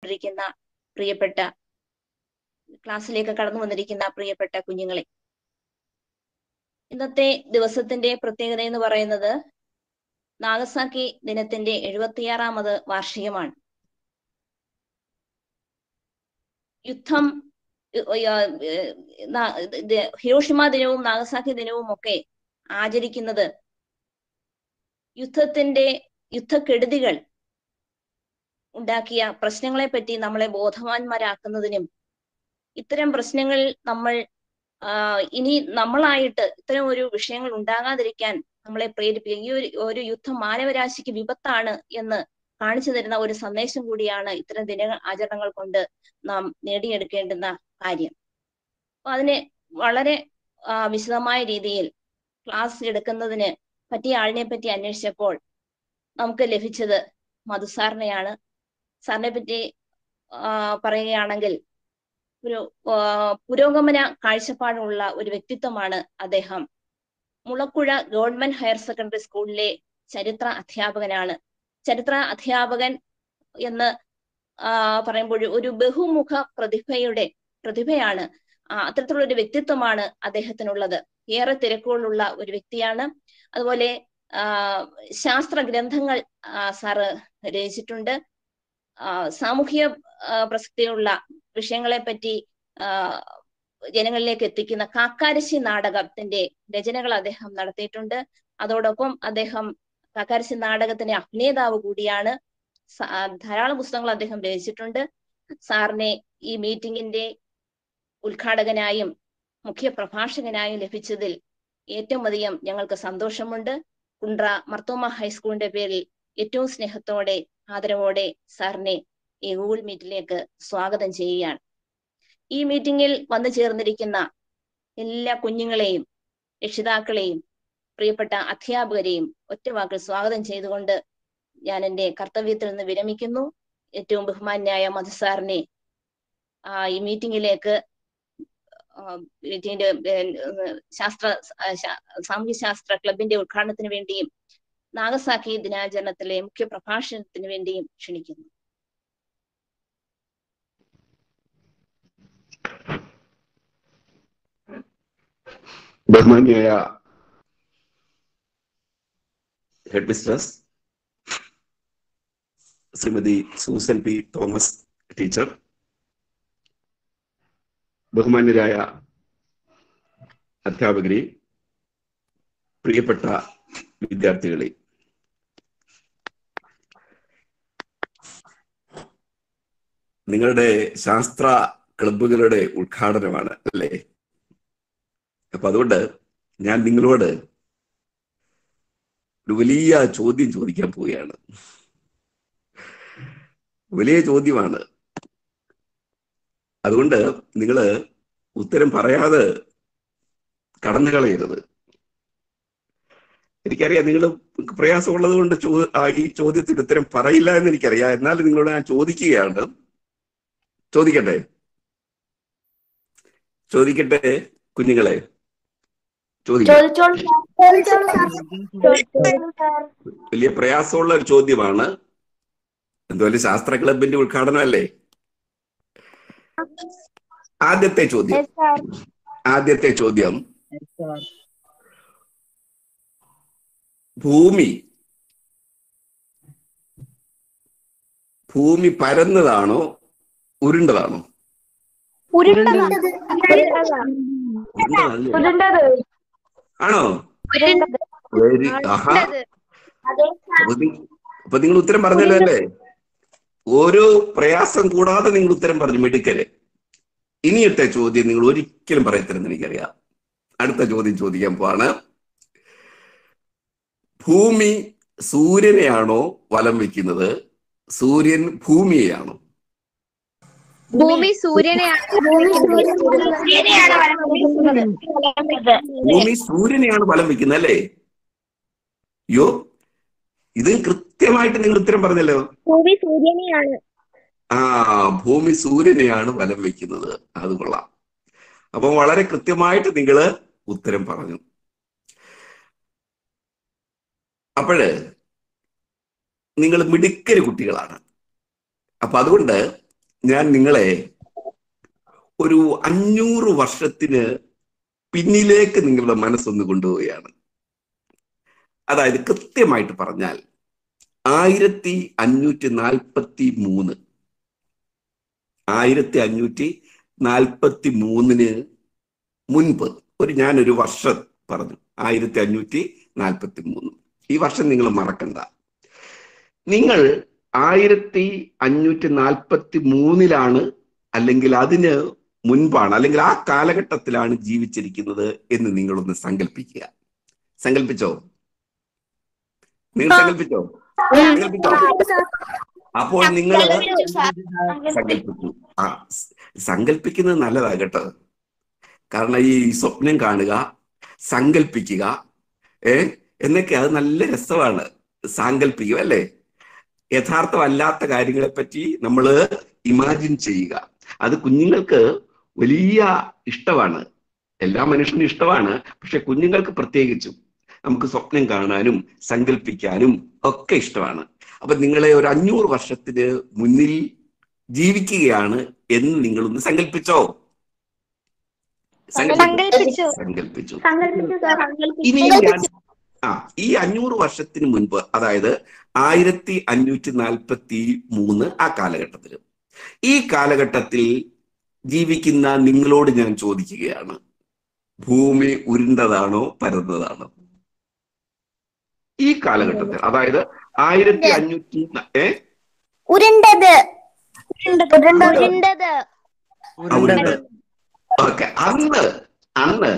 ിരിക്കുന്ന പ്രിയപ്പെട്ട ക്ലാസ്സിലേക്ക് കടന്നു വന്നിരിക്കുന്ന പ്രിയപ്പെട്ട കുഞ്ഞുങ്ങളെ, ഇന്നത്തെ ദിവസത്തിന്റെ പ്രത്യേകത എന്ന് പറയുന്നത് നാഗസാക്കി ദിനത്തിന്റെ 76ാമത് വാർഷികമാണ്. യുദ്ധം, ഹിരോഷിമ ദിനവും നാഗസാക്കി ദിനവും ഒക്കെ ആചരിക്കുന്നത് യുദ്ധക്കെടുതികൾ ഉണ്ടാക്കിയ പ്രശ്നങ്ങളെ പറ്റി നമ്മളെ ബോധവാന്മാരാക്കുന്നതിനും, ഇത്തരം പ്രശ്നങ്ങൾ നമ്മൾ ഇനി നമ്മളായിട്ട് ഇത്തരം ഒരു വിഷയങ്ങൾ ഉണ്ടാകാതിരിക്കാൻ നമ്മളെ പ്രേരിപ്പിക്കുക. ഈ ഒരു യുദ്ധം മാനവരാശിക്ക് വിപത്താണ് എന്ന് കാണിച്ചു തരുന്ന ഒരു സന്ദേശം കൂടിയാണ് ഇത്തരം ആചരണങ്ങൾ കൊണ്ട് നാം നേടിയെടുക്കേണ്ടുന്ന കാര്യം. അപ്പൊ അതിനെ വളരെ വിശദമായ രീതിയിൽ ക്ലാസ് എടുക്കുന്നതിന് പറ്റിയ ആളിനെ പറ്റി അന്വേഷിച്ചപ്പോൾ നമുക്ക് ലഭിച്ചത് മധുസാറിനെയാണ്. സാറിനെ പറ്റി പറയുകയാണെങ്കിൽ ഒരു പുരോഗമന കാഴ്ചപ്പാടുള്ള ഒരു വ്യക്തിത്വമാണ് അദ്ദേഹം. മുളക്കുഴ ഗവൺമെന്റ് ഹയർ സെക്കൻഡറി സ്കൂളിലെ ചരിത്ര അധ്യാപകനാണ്. ചരിത്ര അധ്യാപകൻ എന്ന് പറയുമ്പോൾ ഒരു ബഹുമുഖ പ്രതിഭയാണ്. അത്തരത്തിലുള്ള ഒരു വ്യക്തിത്വമാണ് അദ്ദേഹത്തിനുള്ളത്. ഏറെ തിരക്കുകളുള്ള ഒരു വ്യക്തിയാണ്. അതുപോലെ ശാസ്ത്ര ഗ്രന്ഥങ്ങൾ സാറ് രചിച്ചിട്ടുണ്ട്. സാമൂഹ്യ പ്രസക്തിയുള്ള വിഷയങ്ങളെ പറ്റി ജനങ്ങളിലേക്ക് എത്തിക്കുന്ന കാക്കാരശ്ശി നാടകത്തിന്റെ രചനകൾ അദ്ദേഹം നടത്തിയിട്ടുണ്ട്. അതോടൊപ്പം അദ്ദേഹം കാക്കാരശ്ശി നാടകത്തിന്റെ അഭിനേതാവ് കൂടിയാണ്. ധാരാളം പുസ്തകങ്ങൾ അദ്ദേഹം രചിച്ചിട്ടുണ്ട്. സാറിനെ ഈ മീറ്റിംഗിന്റെ ഉദ്ഘാടകനായും മുഖ്യ പ്രഭാഷകനായും ലഭിച്ചതിൽ ഏറ്റവും അധികം ഞങ്ങൾക്ക് സന്തോഷമുണ്ട്. കുണ്ട്ര മർത്തോമ ഹൈസ്കൂളിന്റെ പേരിൽ ഏറ്റവും സ്നേഹത്തോടെ ആദരവോടെ സാറിനെ ഈ ഗൂഗിൾ മീറ്റിലേക്ക് സ്വാഗതം ചെയ്യുകയാണ്. ഈ മീറ്റിംഗിൽ വന്നു ചേർന്നിരിക്കുന്ന എല്ലാ കുഞ്ഞുങ്ങളെയും രക്ഷിതാക്കളെയും പ്രിയപ്പെട്ട അധ്യാപകരെയും ഒറ്റവാക്കിൽ സ്വാഗതം ചെയ്തുകൊണ്ട് ഞാൻ എൻ്റെ കർത്തവ്യത്തിൽ നിന്ന് വിരമിക്കുന്നു. ഏറ്റവും ബഹുമാന്യായ മധുസാറിനെ ഈ മീറ്റിംഗിലേക്ക് സാമൂഹ്യശാസ്ത്ര ക്ലബിന്റെ ഉദ്ഘാടനത്തിന് വേണ്ടിയും നാഗസാക്കി ദിനാചരണത്തിലെ മുഖ്യ പ്രഭാഷണത്തിന് വേണ്ടിയും ക്ഷണിക്കുന്നു. ബഹുമാന്യായ headmistress Shrimati Susan P Thomas teacher, ബഹുമാന്യരായ അധ്യാപകരെ, പ്രിയപ്പെട്ട വിദ്യാർത്ഥികളെ, നിങ്ങളുടെ ശാസ്ത്ര ക്ലബ്ബുകളുടെ ഉദ്ഘാടനമാണ് അല്ലേ? അപ്പൊ അതുകൊണ്ട് ഞാൻ നിങ്ങളോട് ഒരു വലിയ ചോദ്യം ചോദിക്കാൻ പോവുകയാണ്. വലിയ ചോദ്യമാണ്. അതുകൊണ്ട് നിങ്ങള് ഉത്തരം പറയാതെ കടന്നു കളയരുത്. എനിക്കറിയാം നിങ്ങൾ പ്രയാസമുള്ളത് കൊണ്ട് ഈ ചോദ്യത്തിന് ഉത്തരം പറയില്ല എന്ന് എനിക്കറിയാം. എന്നാലും നിങ്ങളോട് ഞാൻ ചോദിക്കുകയാണ്. ചോദിക്കട്ടെ കുഞ്ഞുങ്ങളെ, വലിയ പ്രയാസമുള്ള ഒരു ചോദ്യമാണ്. എന്തുപോലെ ശാസ്ത്ര ക്ലബിന്റെ ഉദ്ഘാടനം അല്ലേ? ആദ്യത്തെ ചോദ്യം, ഭൂമി പരന്നതാണോ ഉരുണ്ടതാണോ? ആണോ? അപ്പൊ നിങ്ങൾ ഉത്തരം പറഞ്ഞല്ലോ അല്ലേ? ഓരോ പ്രയാസം കൂടാതെ നിങ്ങൾ ഉത്തരം പറഞ്ഞു, മിടുക്കല്. ഇനിയത്തെ ചോദ്യം നിങ്ങൾ ഒരിക്കലും പറയത്തില്ലെന്ന് എനിക്കറിയാം. അടുത്ത ചോദ്യം ചോദിക്കാൻ പോവാണ്. ഭൂമി സൂര്യനെയാണോ വലം വയ്ക്കുന്നത്, സൂര്യൻ ഭൂമിയെയാണോ? ഭൂമി സൂര്യനെയാണ് വലം വയ്ക്കുന്നത് അല്ലേ? യോ, ഇത് കൃത്യമായിട്ട് നിങ്ങൾ ഉത്തരം പറഞ്ഞല്ലോ. ഭൂമി സൂര്യനെയാണ്. ഭൂമി സൂര്യനെയാണ് വലം വയ്ക്കുന്നത്. അത് കൊള്ളാം. അപ്പൊ വളരെ കൃത്യമായിട്ട് നിങ്ങൾ ഉത്തരം പറഞ്ഞു. അപ്പോഴ് നിങ്ങൾ മിടുക്കര് കുട്ടികളാണ്. അപ്പൊ അതുകൊണ്ട് ഞാൻ നിങ്ങളെ ഒരു 500 വർഷത്തിന് പിന്നിലേക്ക് നിങ്ങളുടെ മനസ്സൊന്ന് കൊണ്ടുപോവുകയാണ്. അതായത് കൃത്യമായിട്ട് പറഞ്ഞാൽ 1543 1543 മുൻപ് ഞാനൊരു വർഷം പറഞ്ഞു. 1543 ഈ വർഷം നിങ്ങൾ മറക്കണ്ട. നിങ്ങൾ 1543 അല്ലെങ്കിൽ അതിന് മുൻപാണ്, അല്ലെങ്കിൽ ആ കാലഘട്ടത്തിലാണ് ജീവിച്ചിരിക്കുന്നത് എന്ന് നിങ്ങളൊന്ന് സങ്കല്പിക്കുക. സങ്കല്പിച്ചോ? നിങ്ങൾ സങ്കല്പിച്ചോ? അപ്പോൾ നിങ്ങൾ സങ്കല്പിച്ചു. സങ്കല്പിക്കുന്നത് നല്ലതാ കേട്ടോ. കാരണം ഈ സ്വപ്നം കാണുക, സങ്കല്പിക്കുക, എന്നൊക്കെ അത് നല്ല രസമാണ്. സാങ്കല്പിക്കുക അല്ലേ? യഥാർത്ഥമല്ലാത്ത കാര്യങ്ങളെ പറ്റി നമ്മൾ ഇമാജിൻ ചെയ്യുക. അത് കുഞ്ഞുങ്ങൾക്ക് വലിയ ഇഷ്ടമാണ്. എല്ലാ മനുഷ്യനും ഇഷ്ടമാണ്. പക്ഷെ കുഞ്ഞുങ്ങൾക്ക് പ്രത്യേകിച്ചും നമുക്ക് സ്വപ്നം കാണാനും സങ്കല്പിക്കാനും ഒക്കെ ഇഷ്ടമാണ്. അപ്പൊ നിങ്ങളെ ഒരു 500 വർഷത്തിന് മുന്നിൽ ജീവിക്കുകയാണ് എന്ന് നിങ്ങളൊന്ന് സങ്കല്പിച്ചോ? സങ്കല്പിച്ചു. ഇനി ഈ 500 വർഷത്തിന് മുൻപ്, അതായത് 1543 ആ കാലഘട്ടത്തിൽ, ഈ കാലഘട്ടത്തിൽ ജീവിക്കുന്ന നിങ്ങളോട് ഞാൻ ചോദിക്കുകയാണ്, ഭൂമി ഉരുണ്ടതാണോ പരന്നതാണോ? ഈ കാലഘട്ടത്തിൽ, അതായത് 1500 ഉരുണ്ടത്. ഓക്കെ. അന്ന്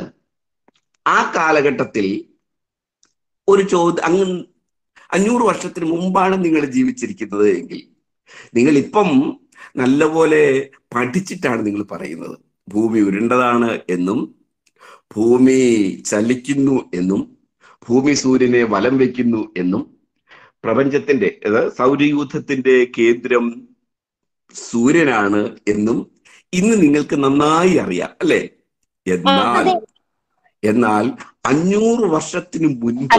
ആ കാലഘട്ടത്തിൽ ഒരു ചോദ്യം, 500 വർഷത്തിന് മുമ്പാണ് നിങ്ങൾ ജീവിച്ചിരിക്കുന്നത് എങ്കിൽ നിങ്ങൾ ഇപ്പം നല്ലപോലെ പഠിച്ചിട്ടാണ് നിങ്ങൾ പറയുന്നത് ഭൂമി ഉരുണ്ടതാണ് എന്നും ഭൂമി ചലിക്കുന്നു എന്നും ഭൂമി സൂര്യനെ വലം വയ്ക്കുന്നു എന്നും പ്രപഞ്ചത്തിന്റെ സൗരയൂഥത്തിന്റെ കേന്ദ്രം സൂര്യനാണ് എന്നും ഇന്ന് നിങ്ങൾക്ക് നന്നായി അറിയാം അല്ലെ? എന്നാൽ 500 വർഷത്തിന് മുൻപ്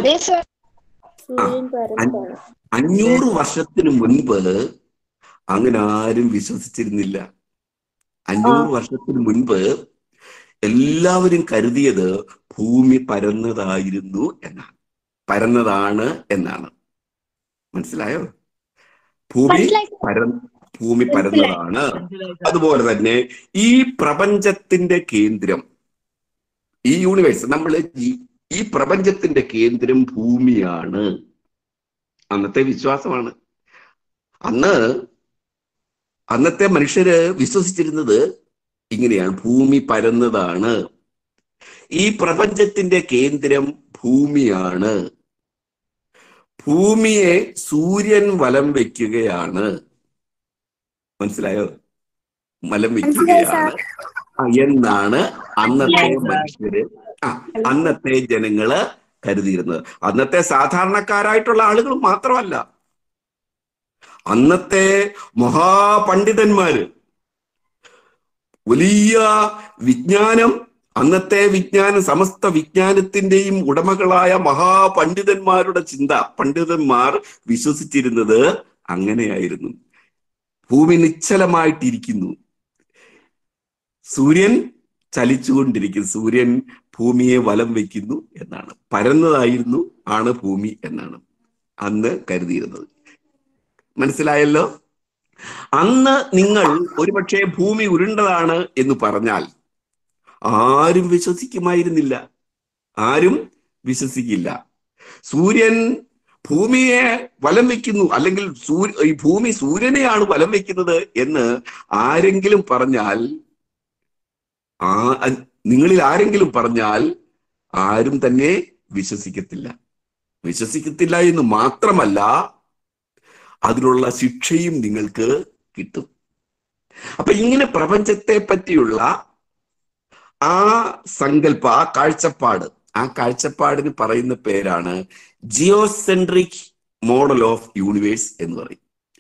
500 വർഷത്തിന് മുൻപ് അങ്ങനെ ആരും വിശ്വസിച്ചിരുന്നില്ല. 500 വർഷത്തിന് മുൻപ് എല്ലാവരും കരുതിയത് ഭൂമി പരന്നതാണ് എന്നാണ്. മനസ്സിലായോ? ഭൂമി പരന്നതാണ്. അതുപോലെ തന്നെ ഈ പ്രപഞ്ചത്തിന്റെ കേന്ദ്രം, ഈ യൂണിവേഴ്സ്, ഈ പ്രപഞ്ചത്തിന്റെ കേന്ദ്രം ഭൂമിയാണ്. അന്നത്തെ വിശ്വാസമാണ്. അന്നത്തെ മനുഷ്യര് വിശ്വസിച്ചിരുന്നത് ഇങ്ങനെയാണ്, ഭൂമി പരന്നതാണ്, ഈ പ്രപഞ്ചത്തിന്റെ കേന്ദ്രം ഭൂമിയാണ്, ഭൂമിയെ സൂര്യൻ വലം വയ്ക്കുകയാണ്. മനസ്സിലായോ? വലം വയ്ക്കുകയാണ് എന്നാണ് അന്നത്തെ മനുഷ്യര്, അന്നത്തെ ജനങ്ങള് കരുതിയിരുന്നത്. അന്നത്തെ സാധാരണക്കാരായിട്ടുള്ള ആളുകൾ മാത്രമല്ല, അന്നത്തെ മഹാപണ്ഡിതന്മാര്, വലിയ വിജ്ഞാനം, അന്നത്തെ വിജ്ഞാനം, സമസ്ത വിജ്ഞാനത്തിന്റെയും ഉടമകളായ മഹാപണ്ഡിതന്മാരുടെ പണ്ഡിതന്മാർ വിശ്വസിച്ചിരുന്നത് അങ്ങനെയായിരുന്നു. ഭൂമി നിശ്ചലമായിട്ടിരിക്കുന്നു, സൂര്യൻ ചലിച്ചുകൊണ്ടിരിക്കുന്നു, സൂര്യൻ ഭൂമിയെ വലം വയ്ക്കുന്നു എന്നാണ്. പരന്നതായിരുന്നു ആണ് ഭൂമി എന്നാണ് അന്ന് കരുതിയിരുന്നത്. മനസ്സിലായല്ലോ? അന്ന് നിങ്ങൾ ഒരുപക്ഷെ ഭൂമി ഉരുണ്ടതാണ് എന്ന് പറഞ്ഞാൽ ആരും വിശ്വസിക്കുമായിരുന്നില്ല. ആരും വിശ്വസിക്കില്ല. സൂര്യൻ ഭൂമിയെ വലം വയ്ക്കുന്നു, അല്ലെങ്കിൽ ഈ ഭൂമി സൂര്യനെയാണ് വലം വയ്ക്കുന്നത് എന്ന് ആരെങ്കിലും പറഞ്ഞാൽ, നിങ്ങളിൽ ആരെങ്കിലും പറഞ്ഞാൽ ആരും തന്നെ വിശ്വസിക്കത്തില്ല എന്ന് മാത്രമല്ല, അതിനുള്ള ശിക്ഷയും നിങ്ങൾക്ക് കിട്ടും. അപ്പൊ ഇങ്ങനെ പ്രപഞ്ചത്തെ പറ്റിയുള്ള ആ സങ്കല്പ, ആ കാഴ്ചപ്പാടിന് പറയുന്ന പേരാണ് ജിയോസെൻട്രിക് മോഡൽ ഓഫ് യൂണിവേഴ്സ്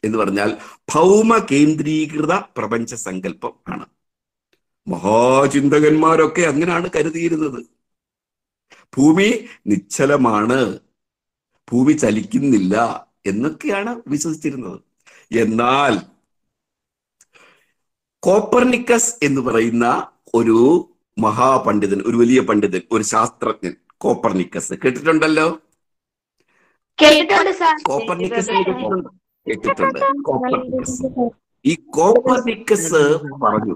എന്ന് പറഞ്ഞാൽ ഭൗമ കേന്ദ്രീകൃത പ്രപഞ്ച സങ്കല്പം ആണ്. മഹാചിന്തകന്മാരൊക്കെ അങ്ങനെയാണ് കരുതിയിരുന്നത്. ഭൂമി നിശ്ചലമാണ്, ഭൂമി ചലിക്കുന്നില്ല എന്നൊക്കെയാണ് വിശ്വസിച്ചിരുന്നത്. എന്നാൽ കോപ്പർനിക്കസ് എന്ന് പറയുന്ന ഒരു മഹാപണ്ഡിതൻ, ഒരു വലിയ പണ്ഡിതൻ, ഒരു ശാസ്ത്രജ്ഞൻ, കോപ്പർനിക്കസ് കേട്ടിട്ടുണ്ടല്ലോ? കോപ്പർനിക്കസ് കേട്ടിട്ടുണ്ട്. കോപ്പർനിക്കസ്, ഈ കോപ്പർനിക്കസ് പറഞ്ഞു,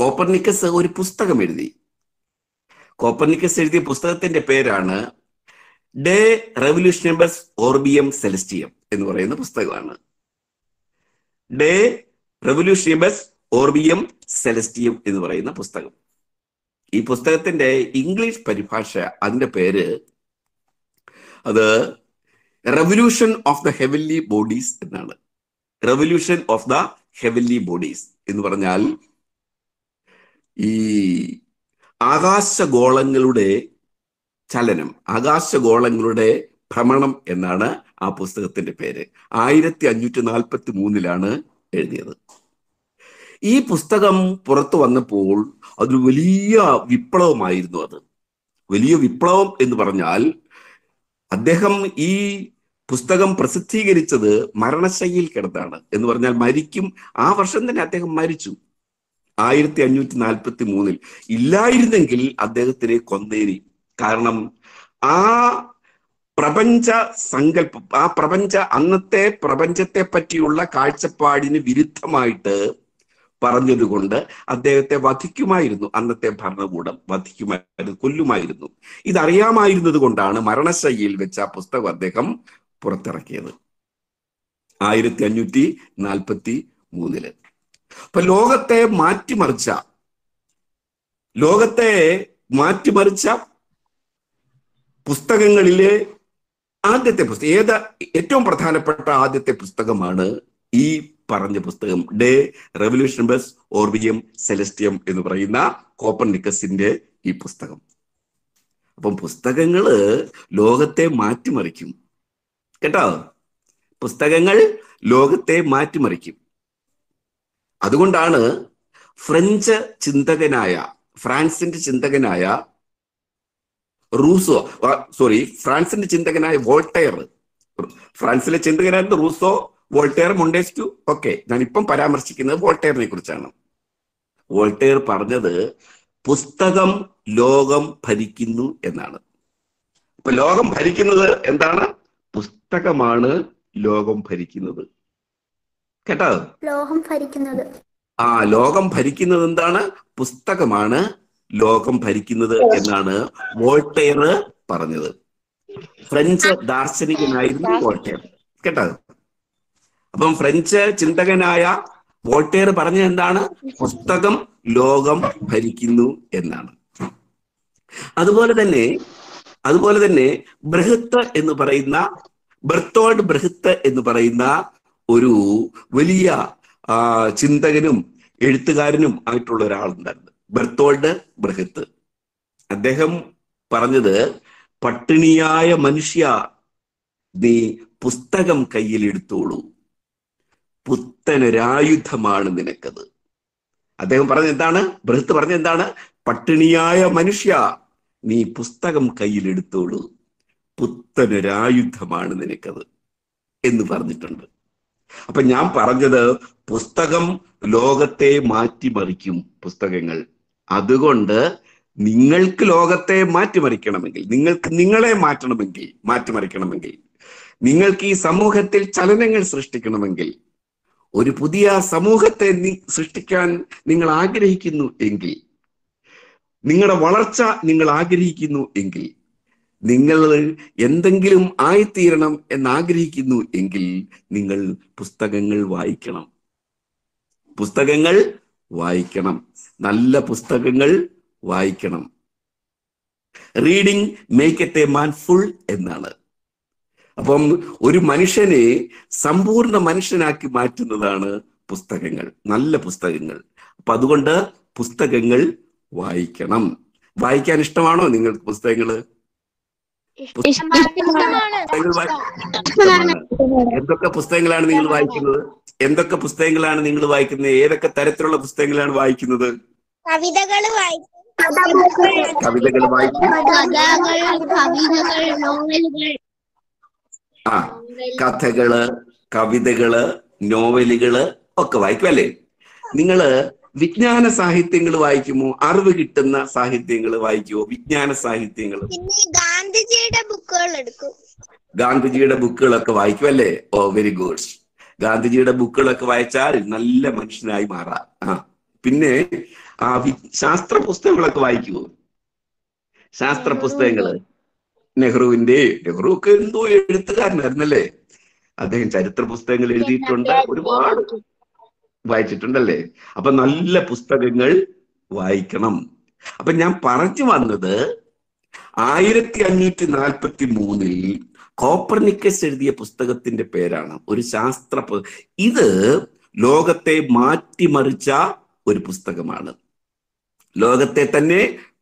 കോപ്പർനിക്കസ് ഒരു പുസ്തകം എഴുതി. കോപ്പർനിക്കസ് എഴുതിയ പുസ്തകത്തിന്റെ പേരാണ് ഡേ റെവല്യൂഷനബസ് ഓർബിയം സെലസ്റ്റിയം എന്ന് പറയുന്ന പുസ്തകമാണ്. ഡേ റെവല്യൂഷനബസ് ഓർബിയം സെലസ്റ്റിയം എന്ന് പറയുന്ന പുസ്തകം. ഈ പുസ്തകത്തിന്റെ ഇംഗ്ലീഷ് പരിഭാഷ, അതിന്റെ പേര് അത് revolution of the heavenly bodies എന്നാണ്. Revolution of the heavenly bodies എന്ന് പറഞ്ഞാൽ ഈ ആകാശഗോളങ്ങളുടെ ചലനം, ആകാശഗോളങ്ങളുടെ ഭ്രമണം എന്നാണ് ആ പുസ്തകത്തിന്റെ പേര്. 1543 എഴുതിയത്. ഈ പുസ്തകം പുറത്തു വന്നപ്പോൾ അതൊരു വലിയ വിപ്ലവമായിരുന്നു. അത് വലിയ വിപ്ലവം എന്ന് പറഞ്ഞാൽ അദ്ദേഹം ഈ പുസ്തകം പ്രസിദ്ധീകരിച്ചത് മരണശയ്യയിൽ കിടന്നാണ്. എന്ന് പറഞ്ഞാൽ മരിക്കും, ആ വർഷം തന്നെ അദ്ദേഹം മരിച്ചു, 1543. ഇല്ലായിരുന്നെങ്കിൽ അദ്ദേഹത്തിനെ കൊന്നേരി. കാരണം ആ പ്രപഞ്ച സങ്കല്പം, ആ അന്നത്തെ പ്രപഞ്ചത്തെ പറ്റിയുള്ള കാഴ്ചപ്പാടിന് വിരുദ്ധമായിട്ട് പറഞ്ഞതുകൊണ്ട് അദ്ദേഹത്തെ വധിക്കുമായിരുന്നു. അന്നത്തെ ഭരണകൂടം വധിക്കുമായിരുന്നു, കൊല്ലുമായിരുന്നു. ഇതറിയാമായിരുന്നത് കൊണ്ടാണ് മരണശയ്യയിൽ വെച്ച് ആ പുസ്തകം അദ്ദേഹം പുറത്തിറക്കിയത് 1543. അപ്പൊ ലോകത്തെ മാറ്റിമറിച്ച പുസ്തകങ്ങളിലെ ആദ്യത്തെ പുസ്തകം, ഏറ്റവും പ്രധാനപ്പെട്ട ആദ്യത്തെ പുസ്തകമാണ് ഈ പറഞ്ഞ പുസ്തകം, ഡേ റെവല്യൂഷനബസ് ഓർബിയം സെലസ്റ്റിയം എന്ന് പറയുന്ന കോപ്പർനിക്കസിന്റെ ഈ പുസ്തകം. അപ്പം പുസ്തകങ്ങള് ലോകത്തെ മാറ്റിമറിക്കും കേട്ടോ. പുസ്തകങ്ങൾ ലോകത്തെ മാറ്റിമറിക്കും. അതുകൊണ്ടാണ് ഫ്രാൻസിന്റെ ചിന്തകനായ വോൾട്ടയർ, ഫ്രാൻസിലെ ചിന്തകനായിരുന്നു റൂസോ, വോൾട്ടയർ, മൊണ്ടേസ്ക്യൂ ഒക്കെ. ഞാനിപ്പം പരാമർശിക്കുന്നത് വോൾട്ടയറിനെ കുറിച്ചാണ്. വോൾട്ടയർ പറഞ്ഞത് പുസ്തകം ലോകം ഭരിക്കുന്നു എന്നാണ്. അപ്പൊ ലോകം ഭരിക്കുന്നത് എന്താണ്? പുസ്തകമാണ് ലോകം ഭരിക്കുന്നത് കേട്ടോ. ലോകം ഭരിക്കുന്നത് എന്താണ്? പുസ്തകമാണ് ലോകം ഭരിക്കുന്നത് എന്നാണ് വോൾട്ടയർ പറഞ്ഞത്. ഫ്രഞ്ച് ദാർശനികനായിരുന്നു വോൾട്ടയർ കേട്ടോ. അപ്പം ഫ്രഞ്ച് ചിന്തകനായ വോൾട്ടയർ പറഞ്ഞത് എന്താണ്? പുസ്തകം ലോകം ഭരിക്കുന്നു എന്നാണ്. അതുപോലെ തന്നെ ബെർത്തോൾഡ് ബ്രെഹ്ത്ത് എന്ന് പറയുന്ന ഒരു വലിയ ചിന്തകനും എഴുത്തുകാരനും ആയിട്ടുള്ള ഒരാളുണ്ടായിരുന്നു, ബെർത്തോൾഡ് ബ്രെഹ്ത്ത്. അദ്ദേഹം പറഞ്ഞത്, പട്ടിണിയായ മനുഷ്യ, നീ പുസ്തകം കയ്യിലെടുത്തോളൂ, പുത്തനൊരായുധമാണ് നിനക്കത്. അദ്ദേഹം പറഞ്ഞത് എന്താണ്? ബ്രെഹ്ത്ത് പറഞ്ഞത് എന്താണ്? പട്ടിണിയായ മനുഷ്യ, നീ പുസ്തകം കയ്യിലെടുത്തോളൂ, പുത്തനൊരായുധമാണ് നിനക്കത് എന്ന് പറഞ്ഞിട്ടുണ്ട്. അപ്പൊ ഞാൻ പറഞ്ഞത്, പുസ്തകം ലോകത്തെ മാറ്റിമറിക്കും, പുസ്തകങ്ങൾ. അതുകൊണ്ട് നിങ്ങൾക്ക് ലോകത്തെ മാറ്റിമറിക്കണമെങ്കിൽ, നിങ്ങൾക്ക് നിങ്ങളെ മാറ്റിമറിക്കണമെങ്കിൽ, നിങ്ങൾക്ക് ഈ സമൂഹത്തിൽ ചലനങ്ങൾ സൃഷ്ടിക്കണമെങ്കിൽ, ഒരു പുതിയ സമൂഹത്തെ സൃഷ്ടിക്കാൻ നിങ്ങൾ ആഗ്രഹിക്കുന്നു എങ്കിൽ, നിങ്ങളുടെ വളർച്ച നിങ്ങൾ ആഗ്രഹിക്കുന്നു എങ്കിൽ, നിങ്ങൾ എന്തെങ്കിലും ആയിത്തീരണം എന്നാഗ്രഹിക്കുന്നു എങ്കിൽ, നിങ്ങൾ പുസ്തകങ്ങൾ വായിക്കണം. നല്ല പുസ്തകങ്ങൾ വായിക്കണം. റീഡിങ് മേക്കറ്റ് എ മാൻ ഫുൾ എന്നാണ്. അപ്പം ഒരു മനുഷ്യനെ സമ്പൂർണ്ണ മനുഷ്യനാക്കി മാറ്റുന്നതാണ് പുസ്തകങ്ങൾ, നല്ല പുസ്തകങ്ങൾ. അപ്പൊ അതുകൊണ്ട് പുസ്തകങ്ങൾ വായിക്കണം. വായിക്കാൻ ഇഷ്ടമാണോ നിങ്ങൾക്ക് പുസ്തകങ്ങള്? എന്തൊക്കെ പുസ്തകങ്ങളാണ് നിങ്ങൾ വായിക്കുന്നത്? ഏതൊക്കെ തരത്തിലുള്ള പുസ്തകങ്ങളാണ് വായിക്കുന്നത്? കവിതകൾ വായിക്കും. കഥകള്, കവിതകള്, നോവലുകള് ഒക്കെ വായിക്കും അല്ലേ? നിങ്ങള് വിജ്ഞാന സാഹിത്യങ്ങൾ വായിക്കുമോ? അറിവ് കിട്ടുന്ന സാഹിത്യങ്ങൾ വായിക്കുമോ? വിജ്ഞാന സാഹിത്യങ്ങൾ? പിന്നെ ഗാന്ധിജിയുടെ ബുക്കുകൾ എടുക്കും. ഗാന്ധിജിയുടെ ബുക്കുകളൊക്കെ വായിക്കും അല്ലേ? ഓ, വെരി ഗുഡ്. ഗാന്ധിജിയുടെ ബുക്കുകളൊക്കെ വായിച്ചാൽ നല്ല മനുഷ്യനായി മാറാം. പിന്നെ ശാസ്ത്ര പുസ്തകങ്ങളൊക്കെ വായിക്കുമോ? ശാസ്ത്ര പുസ്തകങ്ങള് നെഹ്റു ഒക്കെ എന്തോ എഴുത്തുകാരനായിരുന്നല്ലേ? അദ്ദേഹം ചരിത്ര പുസ്തകങ്ങൾ എഴുതിയിട്ടുണ്ട്, ഒരുപാട് വായിച്ചിട്ടുണ്ടല്ലേ? അപ്പൊ നല്ല പുസ്തകങ്ങൾ വായിക്കണം. അപ്പൊ ഞാൻ പറഞ്ഞു വന്നത് 1543 കോപ്പർനിക്കസ് എഴുതിയ പുസ്തകത്തിന്റെ പേരാണ് ഒരു ഇത് ലോകത്തെ മാറ്റിമറിച്ച ഒരു പുസ്തകമാണ്. ലോകത്തെ തന്നെ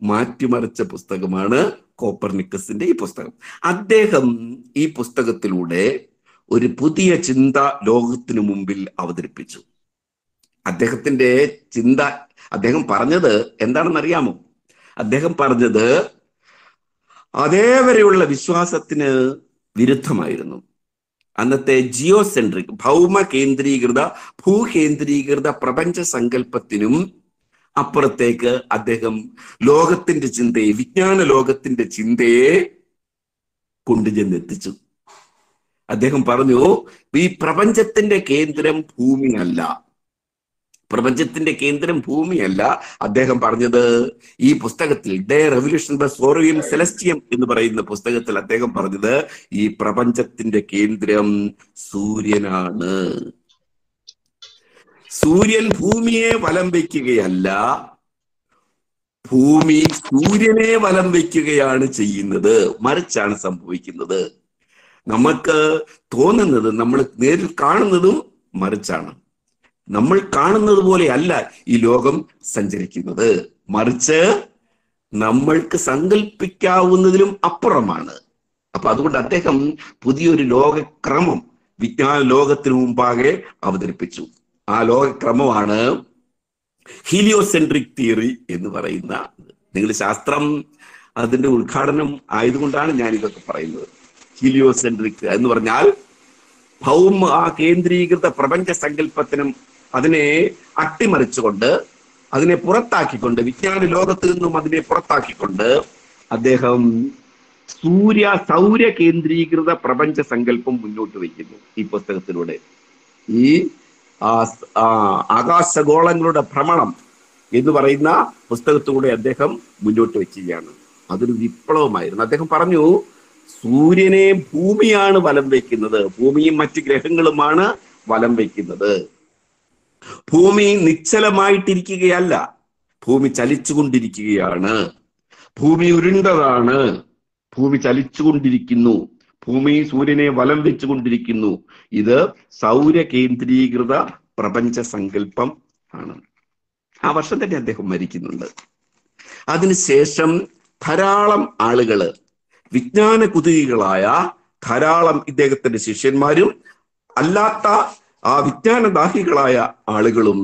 മാറ്റിമറിച്ച പുസ്തകമാണ് കോപ്പർനിക്കസിന്റെ ഈ പുസ്തകം. അദ്ദേഹം ഈ പുസ്തകത്തിലൂടെ ഒരു പുതിയ ചിന്ത ലോകത്തിനു മുമ്പിൽ അവതരിപ്പിച്ചു. അദ്ദേഹത്തിന്റെ ചിന്ത, അദ്ദേഹം പറഞ്ഞത് എന്താണെന്നറിയാമോ? അദ്ദേഹം പറഞ്ഞത് അതേവരെയുള്ള വിശ്വാസത്തിന് വിരുദ്ധമായിരുന്നു. അന്നത്തെ ജിയോസെൻട്രിക്, ഭൂകേന്ദ്രീകൃത പ്രപഞ്ച സങ്കല്പത്തിനും അപ്പുറത്തേക്ക് അദ്ദേഹം ലോകത്തിന്റെ ചിന്തയെ, വിജ്ഞാന ലോകത്തിന്റെ ചിന്തയെ കൊണ്ടുചെന്നെത്തിച്ചു. അദ്ദേഹം പറഞ്ഞു, ഈ പ്രപഞ്ചത്തിന്റെ കേന്ദ്രം ഭൂമിയല്ല, പ്രപഞ്ചത്തിന്റെ കേന്ദ്രം ഭൂമിയല്ല. അദ്ദേഹം പറഞ്ഞത് ഈ പുസ്തകത്തിൽ ഡേ റെവല്യൂഷൻ ദ സോറിയം സെലസ്റ്റിയം എന്ന് പറയുന്ന പുസ്തകത്തിൽ അദ്ദേഹം പറഞ്ഞത് ഈ പ്രപഞ്ചത്തിന്റെ കേന്ദ്രം സൂര്യനാണ്. സൂര്യൻ ഭൂമിയെ വലം വയ്ക്കുകയല്ല, ഭൂമി സൂര്യനെ വലം വയ്ക്കുകയാണ് ചെയ്യുന്നത്. മറിച്ചാണ് സംഭവിക്കുന്നത്. നമുക്ക് തോന്നുന്നത്, നമ്മൾ നേരിൽ കാണുന്നതും മറിച്ചാണ്. നമ്മൾ കാണുന്നത് പോലെ അല്ല ഈ ലോകം സഞ്ചരിക്കുന്നത്, മറിച്ച് നമ്മൾക്ക് സങ്കല്പിക്കാവുന്നതിലും അപ്പുറമാണ്. അപ്പൊ അതുകൊണ്ട് അദ്ദേഹം പുതിയൊരു ലോകക്രമം വിജ്ഞാന ലോകത്തിനു മുമ്പാകെ അവതരിപ്പിച്ചു. ആ ലോകക്രമമാണ് ഹീലിയോസെൻട്രിക് തിയറി എന്ന് പറയുന്ന. നിങ്ങൾ ശാസ്ത്രം അതിന്റെ ഉദ്ഘാടനം ആയതുകൊണ്ടാണ് ഞാൻ ഇതൊക്കെ പറയുന്നത്. ഹീലിയോസെൻട്രിക് എന്ന് പറഞ്ഞാൽ കേന്ദ്രീകൃത പ്രപഞ്ച സങ്കല്പത്തിനും അതിനെ അട്ടിമറിച്ചുകൊണ്ട്, അതിനെ പുറത്താക്കിക്കൊണ്ട്, വിജ്ഞാന ലോകത്ത് നിന്നും അതിനെ പുറത്താക്കിക്കൊണ്ട് അദ്ദേഹം സൗര കേന്ദ്രീകൃത പ്രപഞ്ച സങ്കല്പം മുന്നോട്ട് വയ്ക്കുന്നു ഈ പുസ്തകത്തിലൂടെ. ഈ ആകാശഗോളങ്ങളുടെ ഭ്രമണം എന്ന് പറയുന്ന പുസ്തകത്തിലൂടെ അദ്ദേഹം മുന്നോട്ട് വെക്കുകയാണ്. അതൊരു വിപ്ലവമായിരുന്നു. അദ്ദേഹം പറഞ്ഞു, സൂര്യനെ ഭൂമിയാണ് വലം വയ്ക്കുന്നത്, ഭൂമിയും മറ്റ് ഗ്രഹങ്ങളുമാണ് വലം വയ്ക്കുന്നത്. ഭൂമി നിശ്ചലമായിട്ടിരിക്കുകയല്ല, ഭൂമി ചലിച്ചുകൊണ്ടിരിക്കുകയാണ്. ഭൂമി ഉരുണ്ടതാണ്, ഭൂമി ചലിച്ചുകൊണ്ടിരിക്കുന്നു, ഭൂമി സൂര്യനെ വലം വെച്ചുകൊണ്ടിരിക്കുന്നു. ഇത് സൗര കേന്ദ്രീകൃത പ്രപഞ്ച സങ്കല്പം ആണ്. ആ വർഷം തന്നെ അദ്ദേഹം മരിക്കുന്നുണ്ട്. അതിനുശേഷം ധാരാളം ആളുകള്, വിജ്ഞാന കുതുകികളായ ധാരാളം ഇദ്ദേഹത്തിന്റെ ശിഷ്യന്മാരും അല്ലാത്ത വിജ്ഞാനദാഹികളായ ആളുകളും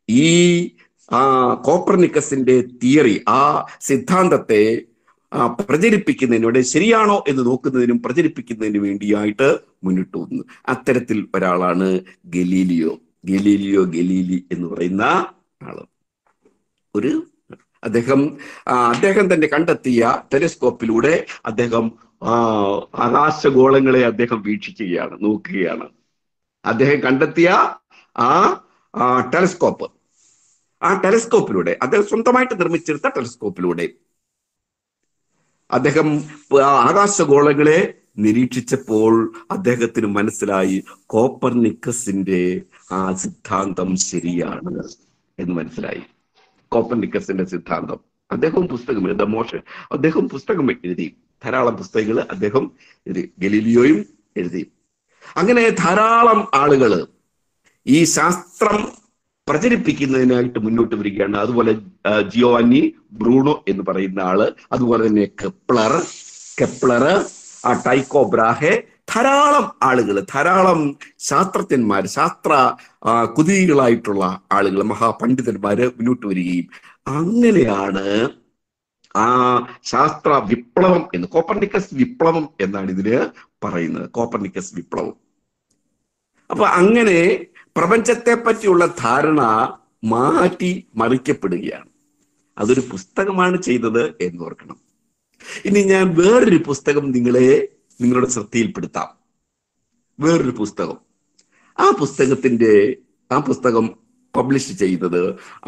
ഈ കോപ്പർനിക്കസിന്റെ തിയറി, ആ സിദ്ധാന്തത്തെ പ്രചരിപ്പിക്കുന്നതിനോട് ശരിയാണോ എന്ന് നോക്കുന്നതിനും പ്രചരിപ്പിക്കുന്നതിന് വേണ്ടിയായിട്ട് മുന്നിട്ട് വന്നു. അത്തരത്തിൽ ഒരാളാണ് ഗലീലിയോ ഗലീലി എന്ന് പറയുന്ന ആള്. അദ്ദേഹം തന്നെ കണ്ടെത്തിയ ടെലിസ്കോപ്പിലൂടെ അദ്ദേഹം ആകാശഗോളങ്ങളെ അദ്ദേഹം വീക്ഷിക്കുകയാണ്, നോക്കുകയാണ്. അദ്ദേഹം കണ്ടെത്തിയ ആ ടെലിസ്കോപ്പിലൂടെ, അദ്ദേഹം സ്വന്തമായിട്ട് നിർമ്മിച്ചെടുത്ത ടെലിസ്കോപ്പിലൂടെ അദ്ദേഹം ആകാശഗോളങ്ങളെ നിരീക്ഷിച്ചപ്പോൾ അദ്ദേഹത്തിന് മനസ്സിലായി കോപ്പർനിക്കസിന്റെ ആ സിദ്ധാന്തം ശരിയാണ് എന്ന് മനസ്സിലായി. കോപ്പർനിക്കസിന്റെ സിദ്ധാന്തം. അദ്ദേഹം പുസ്തകം എഴുതി, ധാരാളം പുസ്തകങ്ങൾ അദ്ദേഹം എഴുതി, ഗലീലിയോയും എഴുതി. അങ്ങനെ ധാരാളം ആളുകള് ഈ ശാസ്ത്രം പ്രചരിപ്പിക്കുന്നതിനായിട്ട് മുന്നോട്ട് വരികയാണ്. അതുപോലെ ജിയോവാനി ബ്രൂണോ എന്ന് പറയുന്ന ആള്, അതുപോലെ തന്നെ കെപ്ലർ, ടൈക്കോ ബ്രാഹെ, ധാരാളം ആളുകൾ, ധാരാളം ശാസ്ത്രജ്ഞന്മാർ, ശാസ്ത്ര കുതികളായിട്ടുള്ള ആളുകൾ, മഹാപണ്ഡിതന്മാര് മുന്നോട്ട് വരികയും അങ്ങനെയാണ് ശാസ്ത്ര വിപ്ലവം എന്ന്, കോപ്പർനിക്കസ് വിപ്ലവം എന്നാണ് ഇതിന് പറയുന്നത്, കോപ്പർനിക്കസ് വിപ്ലവം. അപ്പൊ അങ്ങനെ പ്രപഞ്ചത്തെ പറ്റിയുള്ള ധാരണ മാറ്റി മറിക്കപ്പെടുകയാണ്. അതൊരു പുസ്തകമാണ് ചെയ്തത് എന്ന് ഓർക്കണം. ഇനി ഞാൻ വേറൊരു പുസ്തകം നിങ്ങളുടെ ശ്രദ്ധയിൽപ്പെടുത്താം. വേറൊരു പുസ്തകം. ആ പുസ്തകം പബ്ലിഷ് ചെയ്തത്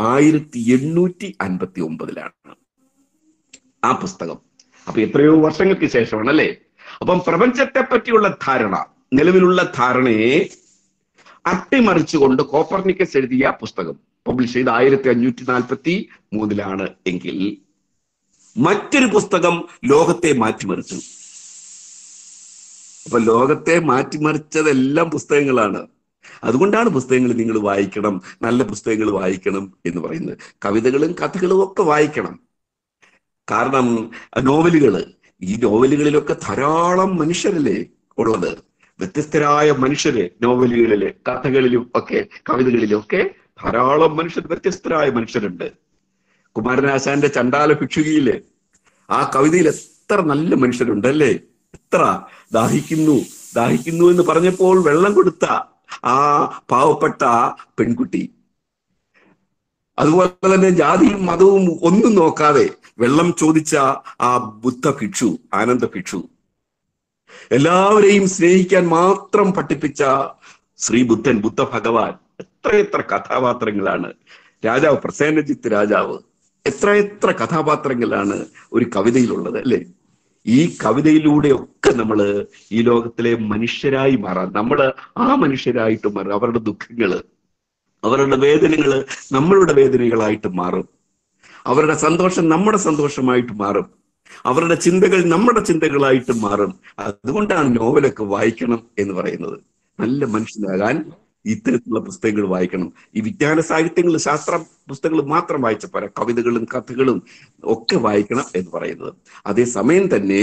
1859 ആ പുസ്തകം. അപ്പൊ എത്രയോ വർഷങ്ങൾക്ക് ശേഷമാണ് അല്ലേ? അപ്പം പ്രപഞ്ചത്തെ പറ്റിയുള്ള ധാരണ, നിലവിലുള്ള ധാരണയെ അട്ടിമറിച്ചുകൊണ്ട് കോപ്പർനിക്കസ് എഴുതിയ പുസ്തകം പബ്ലിഷ് ചെയ്ത് 1543 എങ്കിൽ മറ്റൊരു പുസ്തകം ലോകത്തെ മാറ്റിമറിച്ചു. അപ്പൊ ലോകത്തെ മാറ്റിമറിച്ചതെല്ലാം പുസ്തകങ്ങളാണ്. അതുകൊണ്ടാണ് പുസ്തകങ്ങൾ നിങ്ങൾ വായിക്കണം, നല്ല പുസ്തകങ്ങൾ വായിക്കണം എന്ന് പറയുന്നത്. കവിതകളും കഥകളും ഒക്കെ വായിക്കണം. കാരണം ഈ നോവലുകളിലൊക്കെ ധാരാളം മനുഷ്യരല്ലേ ഉള്ളത്. വ്യത്യസ്തരായ മനുഷ്യര് നോവലുകളില്, കഥകളിലും ഒക്കെ, കവിതകളിലും ഒക്കെ ധാരാളം വ്യത്യസ്തരായ മനുഷ്യരുണ്ട്. കുമാരനാശാന്റെ ചണ്ടാല ഭിക്ഷുകിയില് ആ കവിതയിൽ എത്ര നല്ല മനുഷ്യരുണ്ട് അല്ലേ? എത്ര ദാഹിക്കുന്നു എന്ന് പറഞ്ഞപ്പോൾ വെള്ളം കൊടുത്ത ആ പാവപ്പെട്ട പെൺകുട്ടി, അതുപോലെ തന്നെ ജാതിയും മതവും ഒന്നും നോക്കാതെ വെള്ളം ചോദിച്ച ആ ആനന്ദ ഭിക്ഷു, എല്ലാവരെയും സ്നേഹിക്കാൻ മാത്രം പഠിപ്പിച്ച ബുദ്ധ ഭഗവാൻ, എത്ര കഥാപാത്രങ്ങളാണ്. രാജാവ്, പ്രസേനജിത്ത് രാജാവ്, എത്ര കഥാപാത്രങ്ങളാണ് ഒരു കവിതയിലുള്ളത് അല്ലേ? ഈ കവിതയിലൂടെയൊക്കെ നമ്മള് ഈ ലോകത്തിലെ മനുഷ്യരായി മാറാൻ, നമ്മള് ആ മനുഷ്യരായിട്ട് മാറും. അവരുടെ ദുഃഖങ്ങള്, അവരുടെ വേദനകള് നമ്മളുടെ വേദനകളായിട്ട് മാറും. അവരുടെ സന്തോഷം നമ്മുടെ സന്തോഷമായിട്ട് മാറും. അവരുടെ ചിന്തകൾ നമ്മുടെ ചിന്തകളായിട്ട് മാറും. അതുകൊണ്ടാണ് നോവലൊക്കെ വായിക്കണം എന്ന് പറയുന്നത്. നല്ല മനുഷ്യനാകാൻ ഇത്തരത്തിലുള്ള പുസ്തകങ്ങൾ വായിക്കണം. ഈ വിജ്ഞാന സാഹിത്യങ്ങൾ, ശാസ്ത്ര പുസ്തകങ്ങൾ മാത്രം വായിച്ച പോരാ, കവിതകളും കഥകളും ഒക്കെ വായിക്കണം എന്ന് പറയുന്നത്. അതേസമയം തന്നെ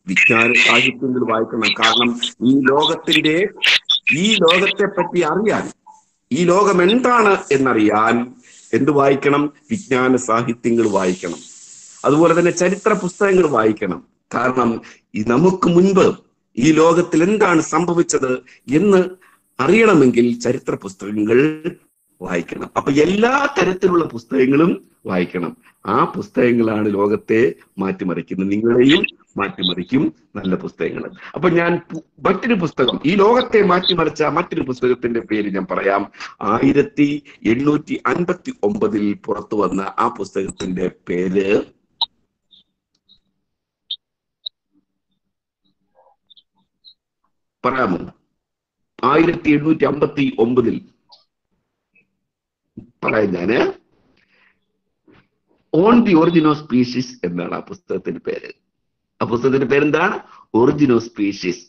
വിജ്ഞാന സാഹിത്യങ്ങൾ വായിക്കണം. കാരണം ഈ ലോകത്തെ പറ്റി അറിയാൻ, ഈ ലോകം എന്താണ് എന്നറിയാൻ എന്ത് വായിക്കണം? വിജ്ഞാന സാഹിത്യങ്ങൾ വായിക്കണം. അതുപോലെ തന്നെ ചരിത്ര പുസ്തകങ്ങൾ വായിക്കണം. കാരണം നമുക്ക് മുൻപ് ഈ ലോകത്തിൽ എന്താണ് സംഭവിച്ചത് എന്ന് അറിയണമെങ്കിൽ ചരിത്ര പുസ്തകങ്ങൾ വായിക്കണം. അപ്പൊ എല്ലാ തരത്തിലുള്ള പുസ്തകങ്ങളും വായിക്കണം. ആ പുസ്തകങ്ങളാണ് ലോകത്തെ മാറ്റിമറിക്കുന്നത്. നിങ്ങളെയും മാറ്റിമറിക്കും നല്ല പുസ്തകങ്ങൾ. അപ്പൊ ഞാൻ മറ്റൊരു പുസ്തകം, ഈ ലോകത്തെ മാറ്റിമറിച്ച മറ്റൊരു പുസ്തകത്തിന്റെ പേര് ഞാൻ പറയാം. 1859 പുറത്തു വന്ന ആ പുസ്തകത്തിന്റെ പേര് പറയാമോ? 1859 പറയാം ഞാന്. On the origin of species എന്നാണ് ആ പുസ്തകത്തിന്റെ പേര്. ആ പുസ്തകത്തിന്റെ പേരെന്താണ്? ഒറിജിൻ ഓഫ് സ്പീഷീസ്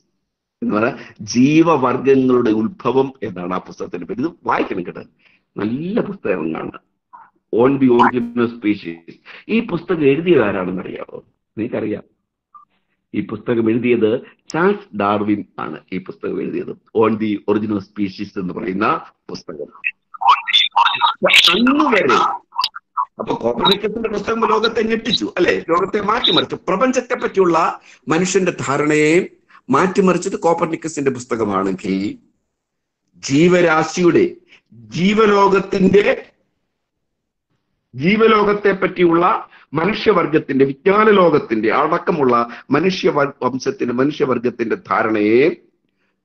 എന്ന് പറയാ, ജീവവർഗങ്ങളുടെ ഉത്ഭവം എന്നാണ് ആ പുസ്തകത്തിന്റെ പേര്. ഇത് വായിക്കണം കേട്ടോ, നല്ല പുസ്തകങ്ങളാണ്. On the origin of species. ഈ പുസ്തകം എഴുതിയത് ആരാണെന്ന് അറിയാമോ? നിങ്ങൾക്കറിയാം. ഈ പുസ്തകം എഴുതിയത് ചാൾസ് ഡാർവിൻ ആണ്. ഈ പുസ്തകം എഴുതിയത് on the origin of species എന്ന് പറയുന്ന പുസ്തകം. അന്ന് വരെ അപ്പൊ കോപ്പർനിക്കസിന്റെ പുസ്തകം ലോകത്തെ ഞെട്ടിച്ചു അല്ലെ? ലോകത്തെ മാറ്റിമറിച്ചു. പ്രപഞ്ചത്തെ പറ്റിയുള്ള മനുഷ്യന്റെ ധാരണയെ മാറ്റിമറിച്ചത് കോപ്പർനിക്കസിന്റെ പുസ്തകമാണെങ്കിൽ, ജീവരാശിയുടെ ജീവലോകത്തെ പറ്റിയുള്ള മനുഷ്യവർഗത്തിന്റെ, വിജ്ഞാന ലോകത്തിന്റെ അടക്കമുള്ള മനുഷ്യവർഗത്തിന്റെ ധാരണയെ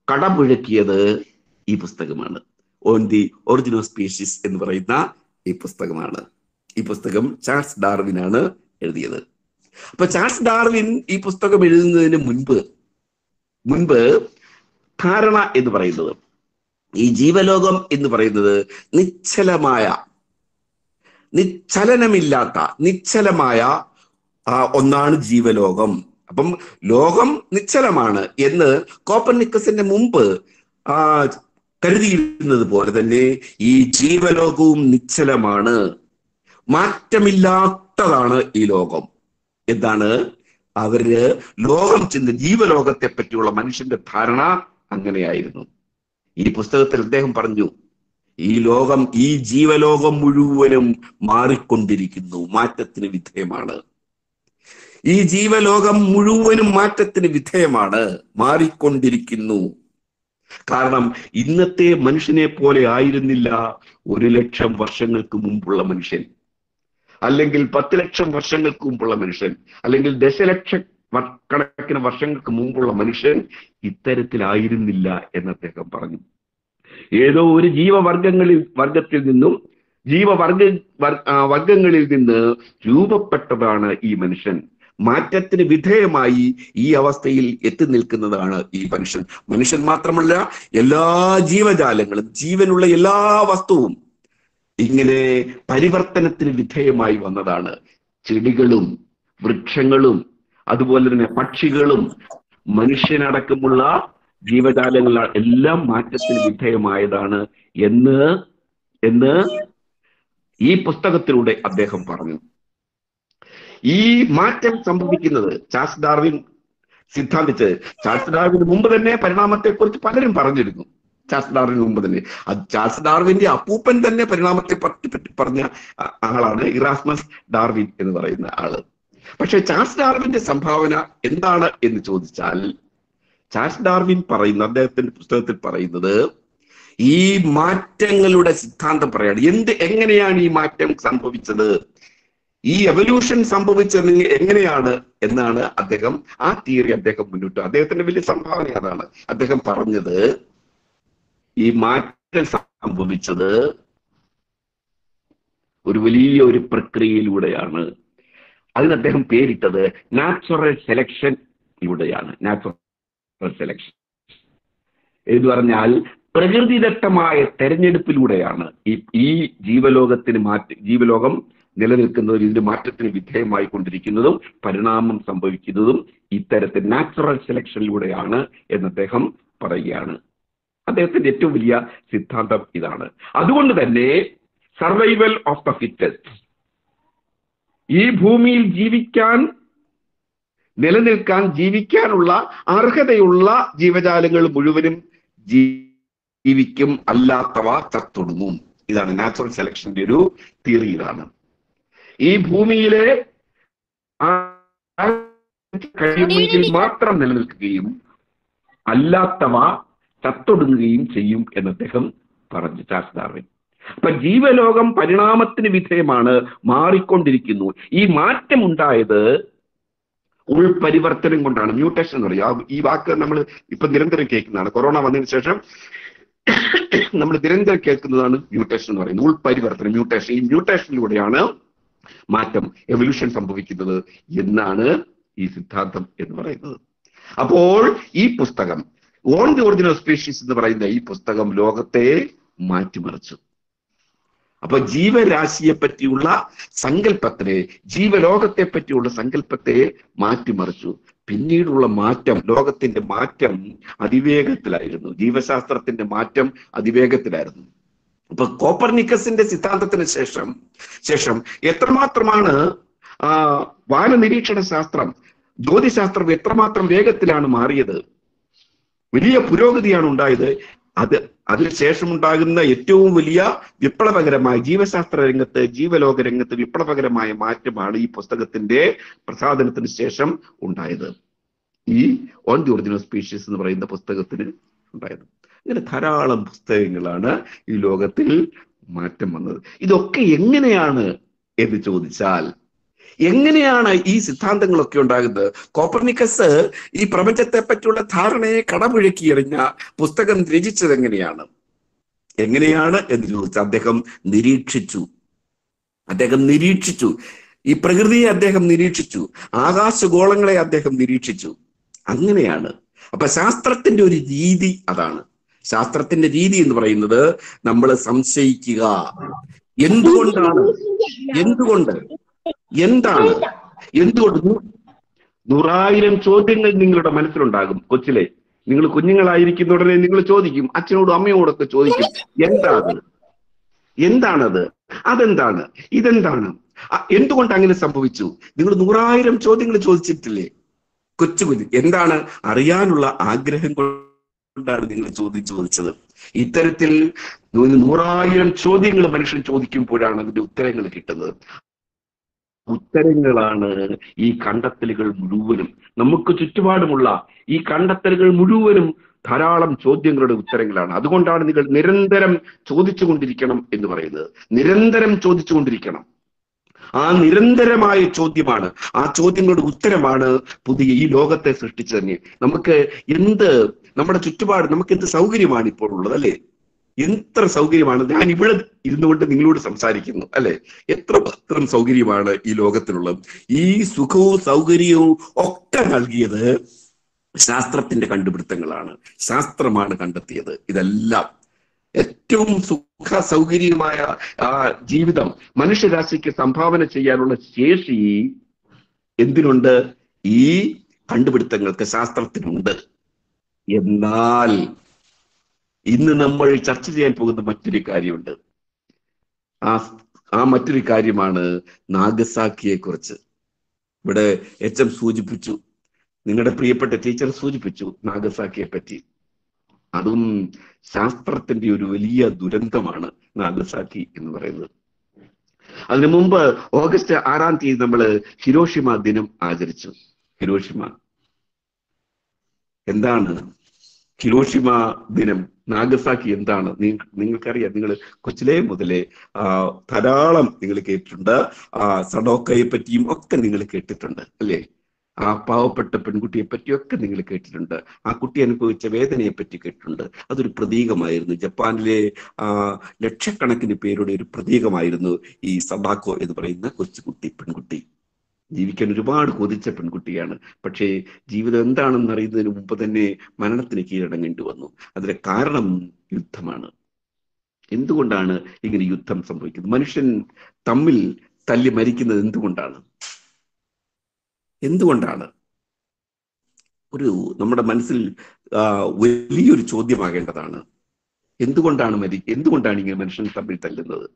കടപുഴക്കിയത് ഈ പുസ്തകമാണ്. On the origin of species എന്ന് പറയുന്ന ഈ പുസ്തകമാണ്. ഈ പുസ്തകം ചാൾസ് ഡാർവിനാണ് എഴുതിയത്. അപ്പൊ ചാൾസ് ഡാർവിൻ ഈ പുസ്തകം എഴുതുന്നതിന് മുൻപ് ധാരണ എന്ന് പറയുന്നത്, ഈ ജീവലോകം എന്ന് പറയുന്നത് നിശ്ചലമായ ഒന്നാണ് ജീവലോകം. അപ്പം ലോകം നിശ്ചലമാണ് എന്ന് കോപ്പർനിക്കസിന്റെ മുമ്പ് കരുതിയിരുന്നത് പോലെ തന്നെ ഈ ജീവലോകവും നിശ്ചലമാണ്, മാറ്റമില്ലാത്തതാണ് ഈ ലോകം. എന്താണ് ജീവലോകത്തെ പറ്റിയുള്ള മനുഷ്യന്റെ ധാരണ അങ്ങനെയായിരുന്നു. ഈ പുസ്തകത്തിൽ അദ്ദേഹം പറഞ്ഞു, ഈ ജീവലോകം മുഴുവനും മാറിക്കൊണ്ടിരിക്കുന്നു, മാറ്റത്തിന് വിധേയമാണ്. ഈ ജീവലോകം മുഴുവനും മാറ്റത്തിന് വിധേയമാണ്, മാറിക്കൊണ്ടിരിക്കുന്നു. കാരണം ഇന്നത്തെ മനുഷ്യനെ പോലെ ആയിരുന്നില്ല 1,00,000 വർഷങ്ങൾക്ക് മുമ്പുള്ള മനുഷ്യൻ, അല്ലെങ്കിൽ 10,00,000 വർഷങ്ങൾക്ക് മുമ്പുള്ള മനുഷ്യൻ, അല്ലെങ്കിൽ ദശലക്ഷ കണക്കിന് വർഷങ്ങൾക്ക് മുമ്പുള്ള മനുഷ്യൻ ഇത്തരത്തിലായിരുന്നില്ല എന്ന് അദ്ദേഹം പറഞ്ഞു. ഏതോ ഒരു വർഗത്തിൽ നിന്നും വർഗങ്ങളിൽ നിന്ന് രൂപപ്പെട്ടതാണ് ഈ മനുഷ്യൻ. മാറ്റത്തിന് വിധേയമായി ഈ അവസ്ഥയിൽ എത്തി നിൽക്കുന്നതാണ് ഈ മനുഷ്യൻ. മനുഷ്യൻ മാത്രമല്ല, എല്ലാ ജീവജാലങ്ങളും, ജീവനുള്ള എല്ലാ വസ്തുവും ഇങ്ങനെ പരിവർത്തനത്തിന് വിധേയമായി വന്നതാണ്. ചെടികളും വൃക്ഷങ്ങളും അതുപോലെ തന്നെ പക്ഷികളും മനുഷ്യനടക്കമുള്ള ജീവജാലങ്ങൾ എല്ലാം മാറ്റത്തിന് വിധേയമായതാണ് എന്ന് ഈ പുസ്തകത്തിലൂടെ അദ്ദേഹം പറഞ്ഞു. ഈ മാറ്റം സംഭവിക്കുന്നത് ചാൾസ് ഡാർവിൻ ചാൾസ് ഡാർവിന് മുമ്പ് തന്നെ പരിണാമത്തെ കുറിച്ച് പലരും പറഞ്ഞിരുന്നു. ചാൾസ് ഡാർവിന് മുമ്പ് തന്നെ, ചാൾസ് ഡാർവിന്റെ അപ്പൂപ്പൻ തന്നെ പരിണാമത്തെ പറ്റി പറഞ്ഞ ആളാണ് ഇറാസ്മസ് ഡാർവിൻ എന്ന് പറയുന്ന ആള്. പക്ഷെ ചാൾസ് ഡാർവിന്റെ സംഭാവന എന്താണ് എന്ന് ചോദിച്ചാൽ, ചാൾസ് ഡാർവിൻ അദ്ദേഹത്തിന്റെ പുസ്തകത്തിൽ പറയുന്നത് ഈ മാറ്റങ്ങളുടെ സിദ്ധാന്തം പറയാണ്. എങ്ങനെയാണ് ഈ മാറ്റം സംഭവിച്ചത്, ഈ എവല്യൂഷൻ സംഭവിച്ചത് എങ്ങനെയാണ് എന്നാണ് ആ തിയറി അദ്ദേഹം മുന്നോട്ട്. അദ്ദേഹത്തിന്റെ വലിയ സംഭാവന അതാണ്. അദ്ദേഹം പറഞ്ഞത് ഈ മാറ്റം സംഭവിച്ചത് ഒരു വലിയ പ്രക്രിയയിലൂടെയാണ്. അതിന് അദ്ദേഹം പേരിട്ടത് നാച്ചുറൽ സെലക്ഷനിലൂടെയാണ്. നാച്ചുറൽ സെലക്ഷൻ എന്ന് പറഞ്ഞാൽ പ്രകൃതിദത്തമായ തെരഞ്ഞെടുപ്പിലൂടെയാണ് ഈ ജീവലോകം നിലനിൽക്കുന്നതും ഇതിന്റെ മാറ്റത്തിന് വിധേയമായി കൊണ്ടിരിക്കുന്നതും പരിണാമം സംഭവിക്കുന്നതും ഇത്തരത്തിൽ നാച്ചുറൽ സെലക്ഷനിലൂടെയാണ് എന്ന് അദ്ദേഹം പറയുകയാണ്. അദ്ദേഹത്തിന്റെ ഏറ്റവും വലിയ സിദ്ധാന്തം ഇതാണ്. അതുകൊണ്ട് തന്നെ സർവൈവൽ ഓഫ് ദ ഫിറ്റസ്റ്റ്, ഈ ഭൂമിയിൽ ജീവിക്കാനുള്ള അർഹതയുള്ള ജീവജാലങ്ങൾ മുഴുവനും ജീവിക്കും, അല്ലാത്തവ ചത്തൊടുങ്ങും. ഇതാണ് നാച്ചുറൽ സെലക്ഷന്റെ ഒരു തിയറി. ഇതാണ് ഈ ഭൂമിയിലെ കഴിയുമെങ്കിൽ മാത്രം നിലനിൽക്കുകയും അല്ലാത്തവ ചത്തൊടുങ്ങുകയും ചെയ്യും എന്ന് അദ്ദേഹം പറഞ്ഞു, ചാൾസ് ഡാർവിൻ. അപ്പൊ ജീവലോകം പരിണാമത്തിന് വിധേയമാണ്, മാറിക്കൊണ്ടിരിക്കുന്നു. ഈ മാറ്റം ഉണ്ടായത് ഉൾപരിവർത്തനം കൊണ്ടാണ്. മ്യൂട്ടേഷൻ എന്ന് പറയും. ഈ വാക്ക് നമ്മൾ ഇപ്പൊ നിരന്തരം കേൾക്കുന്നതാണ്. കൊറോണ വന്നതിന് ശേഷം നമ്മൾ നിരന്തരം കേൾക്കുന്നതാണ് മ്യൂട്ടേഷൻ എന്ന് പറയുന്നത്. ഉൾപരിവർത്തനം, മ്യൂട്ടേഷൻ. ഈ മ്യൂട്ടേഷനിലൂടെയാണ് മാറ്റം, എവല്യൂഷൻ സംഭവിക്കുന്നത് എന്നാണ് ഈ സിദ്ധാന്തം എന്ന് പറയുന്നത്. അപ്പോൾ ഈ പുസ്തകം ഓൺ ദി ഒറിജിനൽ സ്പീഷീസ് എന്ന് പറയുന്ന ഈ പുസ്തകം ലോകത്തെ മാറ്റിമറിച്ചു. അപ്പൊ ജീവരാശിയെ പറ്റിയുള്ള സങ്കല്പത്തിനെ, ജീവലോകത്തെ പറ്റിയുള്ള സങ്കല്പത്തെ മാറ്റിമറിച്ചു. പിന്നീടുള്ള മാറ്റം, ലോകത്തിന്റെ മാറ്റം അതിവേഗത്തിലായിരുന്നു. ജീവശാസ്ത്രത്തിന്റെ മാറ്റം അതിവേഗത്തിലായിരുന്നു. അപ്പൊ കോപ്പർനിക്കസിന്റെ സിദ്ധാന്തത്തിന് ശേഷം എത്രമാത്രമാണ് വാനനിരീക്ഷണ ശാസ്ത്രം, ജ്യോതിശാസ്ത്രം എത്രമാത്രം വേഗത്തിലാണ് മാറിയത്, വലിയ പുരോഗതിയാണ് ഉണ്ടായത്. അതിനുശേഷമുണ്ടാകുന്ന ഏറ്റവും വലിയ വിപ്ലവകരമായ ജീവശാസ്ത്ര രംഗത്ത്, ജീവലോക രംഗത്ത് വിപ്ലവകരമായ മാറ്റമാണ് ഈ പുസ്തകത്തിന്റെ പ്രസാധനത്തിന് ശേഷം ഉണ്ടായത്. ഈ ഓൺ ദി ഒറിജിനൽ സ്പീഷീസ് എന്ന് പറയുന്ന പുസ്തകത്തിന് ഉണ്ടായത്. ഇങ്ങനെ ധാരാളം പുസ്തകങ്ങളാണ് ഈ ലോകത്തിൽ മാറ്റം വന്നത്. ഇതൊക്കെ എങ്ങനെയാണ് എന്ന് ചോദിച്ചാൽ, എങ്ങനെയാണ് ഈ സിദ്ധാന്തങ്ങളൊക്കെ ഉണ്ടാകുന്നത്? കോപ്പർനിക്കസ് ഈ പ്രപഞ്ചത്തെ പറ്റിയുള്ള ധാരണയെ കടപുഴക്കി എറിഞ്ഞ പുസ്തകം രചിച്ചത് എങ്ങനെയാണ് എന്ന് ചോദിച്ചാൽ, അദ്ദേഹം നിരീക്ഷിച്ചു. ഈ പ്രകൃതിയെ അദ്ദേഹം നിരീക്ഷിച്ചു, ആകാശഗോളങ്ങളെ അദ്ദേഹം നിരീക്ഷിച്ചു. അങ്ങനെയാണ്. അപ്പൊ ശാസ്ത്രത്തിന്റെ ഒരു രീതി അതാണ്. ശാസ്ത്രത്തിന്റെ രീതി എന്ന് പറയുന്നത് നമ്മൾ സംശയിക്കുക. എന്തുകൊണ്ട് 100,000 ചോദ്യങ്ങൾ നിങ്ങളുടെ മനസ്സിലുണ്ടാകും. കൊച്ചിലെ നിങ്ങൾ കുഞ്ഞുങ്ങളായിരിക്കുന്ന ഉടനെ നിങ്ങൾ ചോദിക്കും, അച്ഛനോടും അമ്മയോടൊക്കെ ചോദിക്കും, എന്താണത്, അതെന്താണ്, ഇതെന്താണ്, എന്തുകൊണ്ട് അങ്ങനെ സംഭവിച്ചു? നിങ്ങൾ 100,000 ചോദ്യങ്ങൾ ചോദിച്ചിട്ടില്ലേ? കൊച്ചു എന്താണ് അറിയാനുള്ള ആഗ്രഹം കൊണ്ടാണ് നിങ്ങൾ ചോദിച്ചത്. ഇത്തരത്തിൽ 100,000 ചോദ്യങ്ങൾ മനുഷ്യൻ ചോദിക്കുമ്പോഴാണ് അതിന്റെ ഉത്തരങ്ങൾ കിട്ടുന്നത്. ഉത്തരങ്ങളാണ് ഈ കണ്ടെത്തലുകൾ മുഴുവനും. നമുക്ക് ചുറ്റുപാടുമുള്ള ഈ കണ്ടെത്തലുകൾ മുഴുവനും ധാരാളം ചോദ്യങ്ങളുടെ ഉത്തരങ്ങളാണ്. അതുകൊണ്ടാണ് നിങ്ങൾ നിരന്തരം ചോദിച്ചുകൊണ്ടിരിക്കണം എന്ന് പറയുന്നത്. നിരന്തരം ചോദിച്ചുകൊണ്ടിരിക്കണം. ആ നിരന്തരമായ ചോദ്യമാണ്, ആ ചോദ്യങ്ങളുടെ ഉത്തരമാണ് പുതിയ ഈ ലോകത്തെ സൃഷ്ടിച്ചു തന്നെ. നമുക്ക് നമ്മുടെ ചുറ്റുപാട് നമുക്ക് എന്ത് സൗകര്യമാണ് ഇപ്പോൾ ഉള്ളത്, അല്ലെ? എത്ര സൗകര്യമാണ്. ഞാൻ ഇവിടെ ഇരുന്നുകൊണ്ട് നിങ്ങളോട് സംസാരിക്കുന്നു, അല്ലെ? എത്രമാത്രം സൗകര്യമാണ് ഈ ലോകത്തിലുള്ളത്. ഈ സുഖവും സൗകര്യവും ഒക്കെ നൽകിയത് ശാസ്ത്രത്തിന്റെ കണ്ടുപിടുത്തങ്ങളാണ്. ശാസ്ത്രമാണ് കണ്ടെത്തിയത് ഇതെല്ലാം. ഏറ്റവും സുഖ സൗകര്യമായ ജീവിതം മനുഷ്യരാശിക്ക് സംഭാവന ചെയ്യാനുള്ള ശേഷി എന്തിനുണ്ട്? ഈ കണ്ടുപിടുത്തങ്ങൾക്ക്, ശാസ്ത്രത്തിനുണ്ട്. എന്നാൽ ഇന്ന് നമ്മൾ ചർച്ച ചെയ്യാൻ പോകുന്ന മറ്റൊരു കാര്യമുണ്ട്. ആ മറ്റൊരു കാര്യമാണ് നാഗസാക്കിയെ കുറിച്ച്. ഇവിടെ എച്ച്.എം. സൂചിപ്പിച്ചു, നിങ്ങളുടെ പ്രിയപ്പെട്ട ടീച്ചർ സൂചിപ്പിച്ചു നാഗസാക്കിയെ പറ്റി. അതും ശാസ്ത്രത്തിന്റെ ഒരു വലിയ ദുരന്തമാണ് നാഗസാക്കി എന്ന് പറയുന്നത്. അതിനു മുമ്പ് ഓഗസ്റ്റ് 6-ാം തീയതി നമ്മൾ ഹിരോഷിമ ദിനം ആചരിച്ചു. ഹിരോഷിമ എന്താണ്? ഹിരോഷിമ ദിനം, നാഗസാക്കി എന്താണ്? നിങ്ങൾക്കറിയാം. നിങ്ങൾ കൊച്ചിലേ മുതലേ ധാരാളം നിങ്ങൾ കേട്ടിട്ടുണ്ട്. സഡോക്കയെ പറ്റിയും ഒക്കെ നിങ്ങൾ കേട്ടിട്ടുണ്ട്, അല്ലേ? ആ പാവപ്പെട്ട പെൺകുട്ടിയെ പറ്റിയൊക്കെ നിങ്ങൾ കേട്ടിട്ടുണ്ട്. ആ കുട്ടി അനുഭവിച്ച വേദനയെ പറ്റി കേട്ടിട്ടുണ്ട്. അതൊരു പ്രതീകമായിരുന്നു. ജപ്പാനിലെ ലക്ഷക്കണക്കിന് പേരുടെ ഒരു പ്രതീകമായിരുന്നു ഈ സഡാക്കോ എന്ന് പറയുന്ന കൊച്ചുകുട്ടി, പെൺകുട്ടി. ജീവിക്കാൻ ഒരുപാട് കൊതിച്ച പെൺകുട്ടിയാണ്. പക്ഷേ ജീവിതം എന്താണെന്ന് അറിയുന്നതിന് മുമ്പ് തന്നെ മരണത്തിന് കീഴടങ്ങേണ്ടി വന്നു. അതിന്റെ കാരണം യുദ്ധമാണ്. എന്തുകൊണ്ടാണ് ഇങ്ങനെ യുദ്ധം സംഭവിക്കുന്നത്? മനുഷ്യൻ തമ്മിൽ തല്ലി മരിക്കുന്നത് എന്തുകൊണ്ടാണ്? നമ്മുടെ മനസ്സിൽ വലിയൊരു ചോദ്യമാകേണ്ടതാണ്. എന്തുകൊണ്ടാണ് ഇങ്ങനെ മനുഷ്യൻ തമ്മിൽ തല്ലുന്നത്?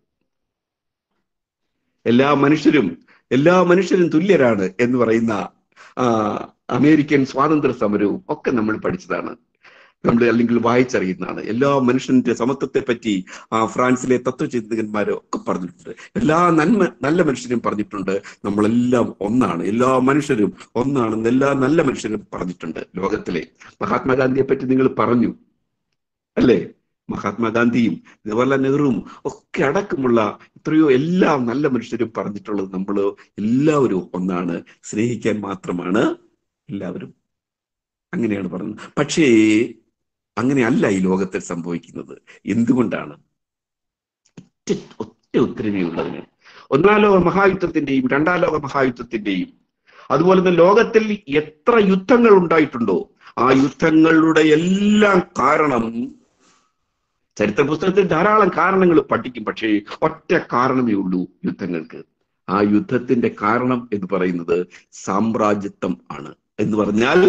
എല്ലാ മനുഷ്യരും തുല്യരാണ് എന്ന് പറയുന്ന അമേരിക്കൻ സ്വാതന്ത്ര്യ സമരവും ഒക്കെ നമ്മൾ പഠിച്ചതാണ്, അല്ലെങ്കിൽ വായിച്ചറിയുന്നതാണ്. എല്ലാ മനുഷ്യന്റെ സമത്വത്തെ പറ്റി ഫ്രാൻസിലെ തത്വചിന്തകന്മാരും ഒക്കെ പറഞ്ഞിട്ടുണ്ട്. നല്ല മനുഷ്യരും പറഞ്ഞിട്ടുണ്ട്. നമ്മളെല്ലാം ഒന്നാണ്, എല്ലാ മനുഷ്യരും ഒന്നാണെന്ന് എല്ലാ നല്ല മനുഷ്യരും പറഞ്ഞിട്ടുണ്ട് ലോകത്തിലെ. മഹാത്മാഗാന്ധിയെ പറ്റി നിങ്ങൾ പറഞ്ഞു, അല്ലേ? മഹാത്മാഗാന്ധിയും ജവഹർലാൽ നെഹ്റുവും ഒക്കെ അടക്കമുള്ള എത്രയോ എല്ലാ നല്ല മനുഷ്യരും പറഞ്ഞിട്ടുള്ളത് നമ്മൾ എല്ലാവരും ഒന്നാണ്, സ്നേഹിക്കാൻ മാത്രമാണ് എല്ലാവരും. അങ്ങനെയാണ് പറഞ്ഞത്. പക്ഷേ അങ്ങനെയല്ല ഈ ലോകത്തിൽ സംഭവിക്കുന്നത്. എന്തുകൊണ്ടാണ്? ഒറ്റ ഉത്തരവേ ഉള്ളതിന്. ഒന്നാം ലോക മഹായുദ്ധത്തിന്റെയും രണ്ടാം ലോക മഹായുദ്ധത്തിന്റെയും അതുപോലെ തന്നെ ലോകത്തിൽ എത്ര യുദ്ധങ്ങൾ ഉണ്ടായിട്ടുണ്ടോ ആ യുദ്ധങ്ങളുടെ എല്ലാം കാരണം, ചരിത്ര പുസ്തകത്തിൽ ധാരാളം കാരണങ്ങൾ പഠിക്കും, പക്ഷേ ഒറ്റ കാരണമേ ഉള്ളൂ യുദ്ധങ്ങൾക്ക്. ആ യുദ്ധത്തിന്റെ കാരണം എന്ന് പറയുന്നത് സാമ്രാജ്യത്വം ആണ്. എന്ന് പറഞ്ഞാൽ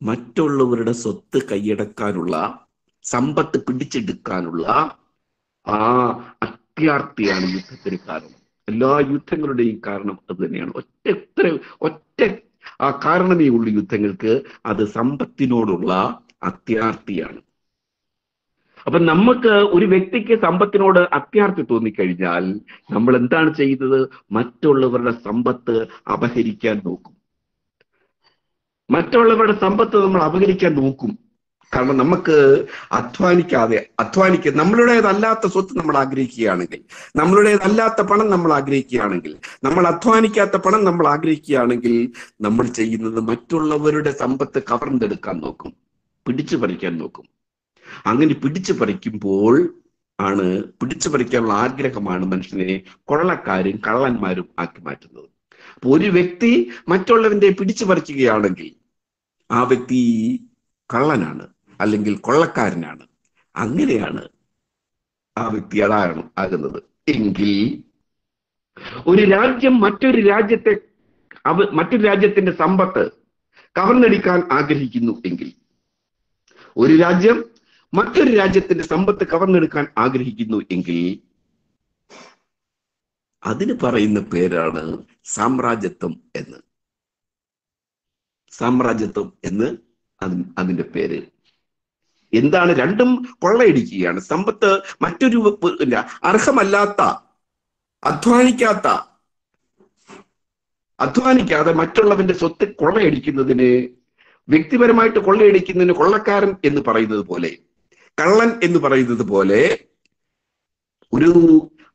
മറ്റുള്ളവരുടെ സ്വത്ത് കൈയടക്കാനുള്ള, സമ്പത്ത് പിടിച്ചെടുക്കാനുള്ള ആ അത്യാർത്തിയാണ് യുദ്ധത്തിന് കാരണം. എല്ലാ യുദ്ധങ്ങളുടെയും കാരണം അത് തന്നെയാണ്. ഒറ്റ കാരണമേ ഉള്ളൂ യുദ്ധങ്ങൾക്ക്. അത് സമ്പത്തിനോടുള്ള അത്യാർത്തിയാണ്. അപ്പൊ നമുക്ക് ഒരു വ്യക്തിക്ക് സമ്പത്തിനോട് അത്യാർത്തി തോന്നിക്കഴിഞ്ഞാൽ നമ്മൾ എന്താണ് ചെയ്യുന്നത്? മറ്റുള്ളവരുടെ സമ്പത്ത് അപഹരിക്കാൻ നോക്കും. മറ്റുള്ളവരുടെ സമ്പത്ത് നമ്മൾ അപഹരിക്കാൻ നോക്കും. കാരണം നമുക്ക് നമ്മളുടേതല്ലാത്ത സ്വത്ത് നമ്മൾ ആഗ്രഹിക്കുകയാണെങ്കിൽ, നമ്മളുടേതല്ലാത്ത പണം നമ്മൾ ആഗ്രഹിക്കുകയാണെങ്കിൽ, നമ്മൾ അധ്വാനിക്കാത്ത പണം നമ്മൾ ആഗ്രഹിക്കുകയാണെങ്കിൽ നമ്മൾ ചെയ്യുന്നത് മറ്റുള്ളവരുടെ സമ്പത്ത് കവർന്നെടുക്കാൻ നോക്കും, പിടിച്ചു പറിക്കാൻ നോക്കും. അങ്ങനെ പിടിച്ചു പറിക്കുമ്പോൾ പിടിച്ചു പറിക്കാനുള്ള ആഗ്രഹമാണ് മനുഷ്യനെ കൊള്ളക്കാരും കള്ളന്മാരും ആക്കി മാറ്റുന്നത്. അപ്പൊ ഒരു വ്യക്തി മറ്റുള്ളവന്റെ പിടിച്ചു പറിക്കുകയാണെങ്കിൽ ആ വ്യക്തി കള്ളനാണ്, അല്ലെങ്കിൽ കൊള്ളക്കാരനാണ്. അങ്ങനെയാണ് ആ വ്യക്തി ആകുന്നത്. എങ്കിൽ ഒരു രാജ്യം മറ്റൊരു രാജ്യത്തിന്റെ സമ്പത്ത് കവർന്നെടുക്കാൻ ആഗ്രഹിക്കുന്നു എങ്കിൽ, ഒരു രാജ്യം മറ്റൊരു രാജ്യത്തിന്റെ സമ്പത്ത് കവർന്നെടുക്കാൻ ആഗ്രഹിക്കുന്നു എങ്കിൽ അതിന് പറയുന്ന പേരാണ് സാമ്രാജ്യത്വം എന്ന് അതിന്റെ പേര്. എന്താണ്? രണ്ടും കൊള്ളയടിക്കുകയാണ്. സമ്പത്ത് മറ്റൊരു അർഹമല്ലാത്ത, അധ്വാനിക്കാതെ മറ്റുള്ളവന്റെ സ്വത്ത് കൊള്ളയടിക്കുന്നതിന് വ്യക്തിപരമായിട്ട് കൊള്ളയടിക്കുന്നതിന് കൊള്ളക്കാരൻ എന്ന് പറയുന്നത് പോലെ, കള്ളൻ എന്ന് പറയുന്നത് പോലെ ഒരു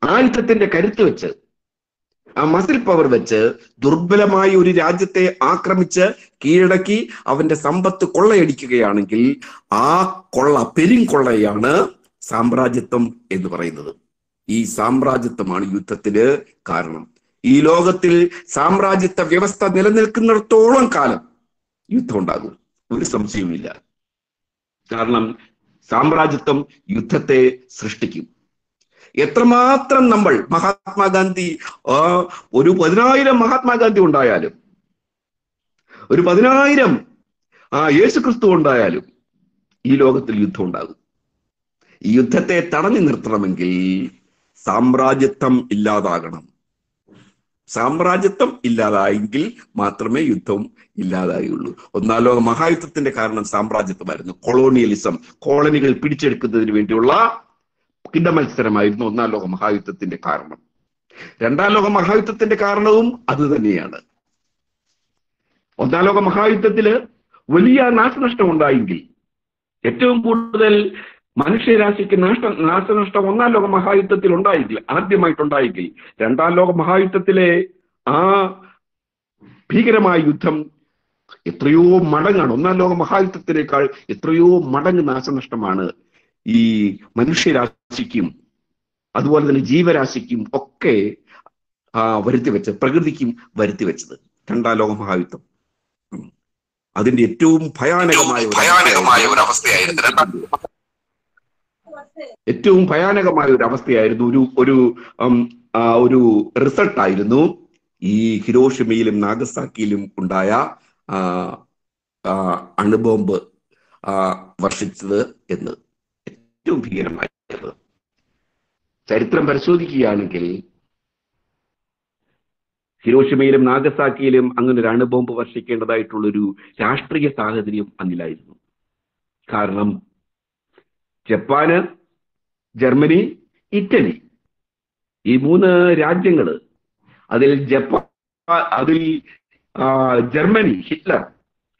ആയുധത്തിന്റെ കരുത്ത് വെച്ച്, ആ മസിൽ പവർ വെച്ച് ദുർബലമായ ഒരു രാജ്യത്തെ ആക്രമിച്ച് കീഴടക്കി അവന്റെ സമ്പത്ത് കൊള്ളയടിക്കുകയാണെങ്കിൽ ആ പെരുംകൊള്ളയാണ് സാമ്രാജ്യത്വം എന്ന് പറയുന്നത്. ഈ സാമ്രാജ്യത്വമാണ് യുദ്ധത്തിന് കാരണം. ഈ ലോകത്തിൽ സാമ്രാജ്യത്വ വ്യവസ്ഥ നിലനിൽക്കുന്നിടത്തോളം കാലം യുദ്ധം ഉണ്ടാകും, ഒരു സംശയവുമില്ല. കാരണം സാമ്രാജ്യത്വം യുദ്ധത്തെ സൃഷ്ടിക്കും. എത്രമാത്രം നമ്മൾ മഹാത്മാഗാന്ധി ഒരു 10,000 മഹാത്മാഗാന്ധി ഉണ്ടായാലും, ഒരു 10,000 യേശുക്രിസ്തു ഉണ്ടായാലും ഈ ലോകത്തിൽ യുദ്ധം ഉണ്ടാകും. ഈ യുദ്ധത്തെ തടഞ്ഞു നിർത്തണമെങ്കിൽ സാമ്രാജ്യത്വം ഇല്ലാതാകണം. സാമ്രാജ്യത്വം ഇല്ലാതായെങ്കിൽ മാത്രമേ യുദ്ധം ഇല്ലാതായുള്ളൂ. ഒന്നാം ലോക മഹായുദ്ധത്തിന്റെ കാരണം സാമ്രാജ്യത്വമായിരുന്നു. കൊളോണിയലിസം, കോളനികൾ പിടിച്ചെടുക്കുന്നതിന് വേണ്ടിയുള്ള കിടമത്സരമായിരുന്നു ഒന്നാം ലോക മഹായുദ്ധത്തിന്റെ കാരണം. രണ്ടാം ലോക മഹായുദ്ധത്തിന്റെ കാരണവും അത് തന്നെയാണ്. ഒന്നാം ലോക മഹായുദ്ധത്തില് വലിയ നാശനഷ്ടം ഉണ്ടായെങ്കിൽ, ഏറ്റവും കൂടുതൽ മനുഷ്യരാശിക്ക് നാശനഷ്ടം ഒന്നാം ലോക മഹായുദ്ധത്തിൽ ഉണ്ടായെങ്കിൽ, ആദ്യമായിട്ടുണ്ടായെങ്കിൽ, രണ്ടാം ലോക മഹായുദ്ധത്തിലെ ആ ഭീകരമായ യുദ്ധം എത്രയോ മടങ്ങാണ്. ഒന്നാം ലോക മഹായുദ്ധത്തിനേക്കാൾ എത്രയോ മടങ്ങ് നാശനഷ്ടമാണ് ഈ മനുഷ്യരാശിക്കും അതുപോലെ തന്നെ ജീവരാശിക്കും ഒക്കെ വരുത്തിവെച്ചത്, പ്രകൃതിക്കും വരുത്തിവെച്ചത് രണ്ടാം ലോക മഹായുദ്ധം. അതിന്റെ ഏറ്റവും ഭയാനകമായ ഒരു അവസ്ഥയായിരുന്നു. ഏറ്റവും ഭയാനകമായ ഒരു അവസ്ഥയായിരുന്നു, ഒരു റിസൾട്ടായിരുന്നു ഈ ഹിരോഷിമയിലും നാഗസാക്കിയിലും ഉണ്ടായ അണുബോംബ് വർഷിച്ചത് എന്ന്. ഏറ്റവും ഭീകരമായത്. ചരിത്രം പരിശോധിക്കുകയാണെങ്കിൽ ഹിരോഷിമയിലും നാഗസാക്കിയിലും അങ്ങനെ ഒരു അണുബോംബ് വർഷിക്കേണ്ടതായിട്ടുള്ളൊരു രാഷ്ട്രീയ സാഹചര്യം അന്നിലായിരുന്നു. കാരണം ജപ്പാന്, ജർമ്മനി, ഇറ്റലി, ഈ 3 രാജ്യങ്ങള്, അതിൽ ജർമ്മനി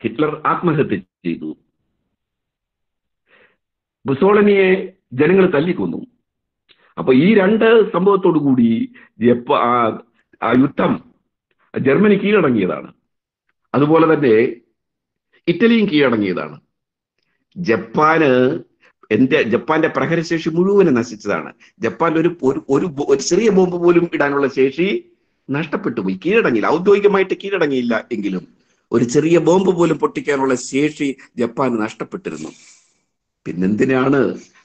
ഹിറ്റ്ലർ ആത്മഹത്യ ചെയ്തു. മുസോളിനിയെ ജനങ്ങൾ തല്ലിക്കൊന്നു. അപ്പൊ ഈ 2 സംഭവത്തോടു കൂടി ആ യുദ്ധം ജർമ്മനി കീഴടങ്ങിയതാണ്. അതുപോലെ തന്നെ ഇറ്റലിയും കീഴടങ്ങിയതാണ്. ജപ്പാന്റെ പ്രഹരശേഷി മുഴുവനും നശിച്ചതാണ്. ജപ്പാൻ ഒരു ചെറിയ ബോംബ് പോലും ഇടാനുള്ള ശേഷി നഷ്ടപ്പെട്ടു പോയി. കീഴടങ്ങിയില്ല, ഔദ്യോഗികമായിട്ട് കീഴടങ്ങിയില്ല എങ്കിലും ഒരു ചെറിയ ബോംബ് പോലും പൊട്ടിക്കാനുള്ള ശേഷി ജപ്പാന് നഷ്ടപ്പെട്ടിരുന്നു. പിന്നെന്തിനാണ്